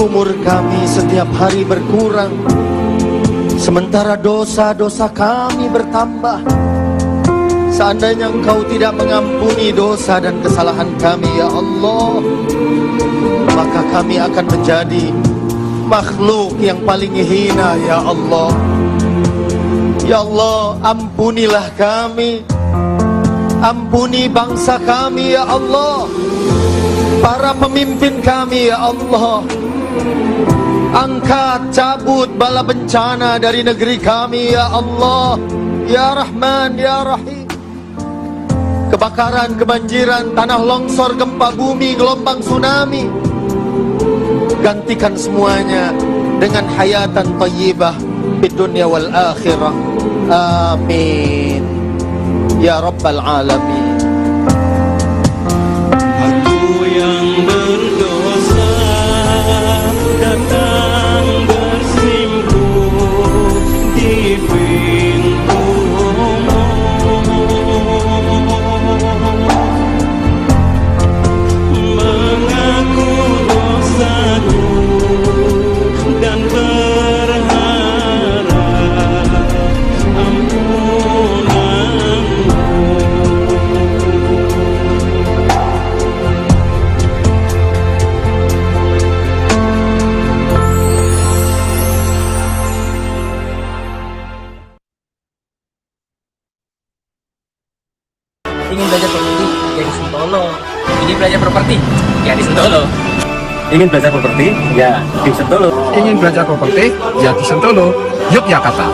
Umur kami setiap hari berkurang, sementara dosa-dosa kami bertambah. Seandainya Engkau tidak mengampuni dosa dan kesalahan kami, ya Allah, maka kami akan menjadi makhluk yang paling hina, ya Allah. Ya Allah, ampunilah kami, ampuni bangsa kami, ya Allah, para pemimpin kami, ya Allah. Angkat, cabut bala bencana dari negeri kami, ya Allah, ya Rahman, ya Rahim. Kebakaran, kebanjiran, tanah longsor, gempa bumi, gelombang tsunami, gantikan semuanya dengan hayatan thayyibah di dunia wal akhirah. Amin ya rabbal alamin. Aku yang berdosa datang bersimpuh di pintu-Mu, properti? Ya di Sentolo. Ingin belajar properti? Ya di Sentolo. Ingin belajar properti? Ya di Sentolo, Yogyakarta.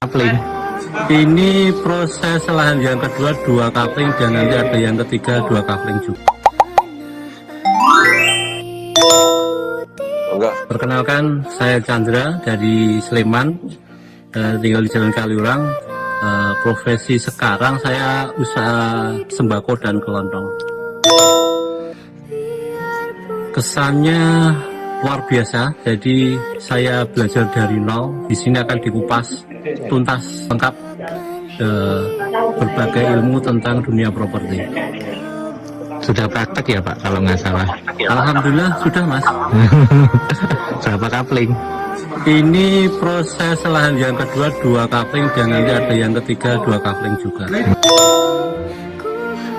Kapling. Ini proses lahan yang kedua 2 kapling dan nanti ada yang ketiga 2 kapling juga. Perkenalkan, saya Chandra dari Sleman, tinggal di Jalan Kaliurang. Profesi sekarang saya usaha sembako dan kelontong. Kesannya luar biasa, jadi saya belajar dari nol. Di sini akan dikupas tuntas lengkap berbagai ilmu tentang dunia properti. Sudah praktek ya Pak kalau nggak salah? Alhamdulillah sudah Mas. Berapa kapling? Ini proses lahan yang kedua 2 kapling dan nanti ada yang ketiga 2 kapling juga.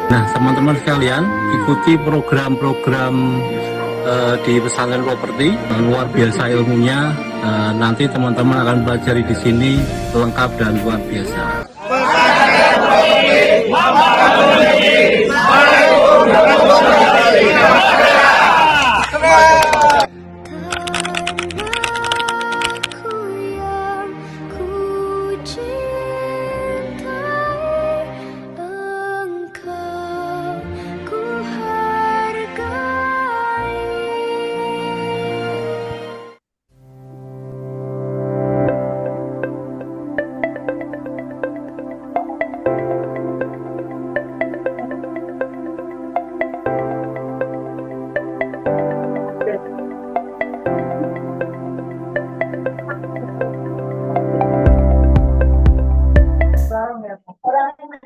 Nah teman-teman sekalian, ikuti program-program di pesantren properti, luar biasa ilmunya. Nanti teman-teman akan pelajari di sini lengkap dan luar biasa.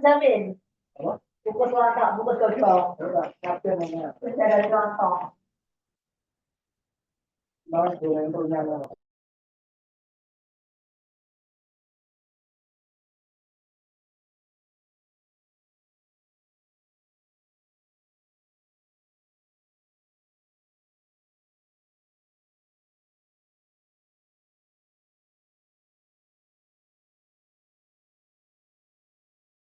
Jamin. Buku suara, buku cocok. Dari contoh.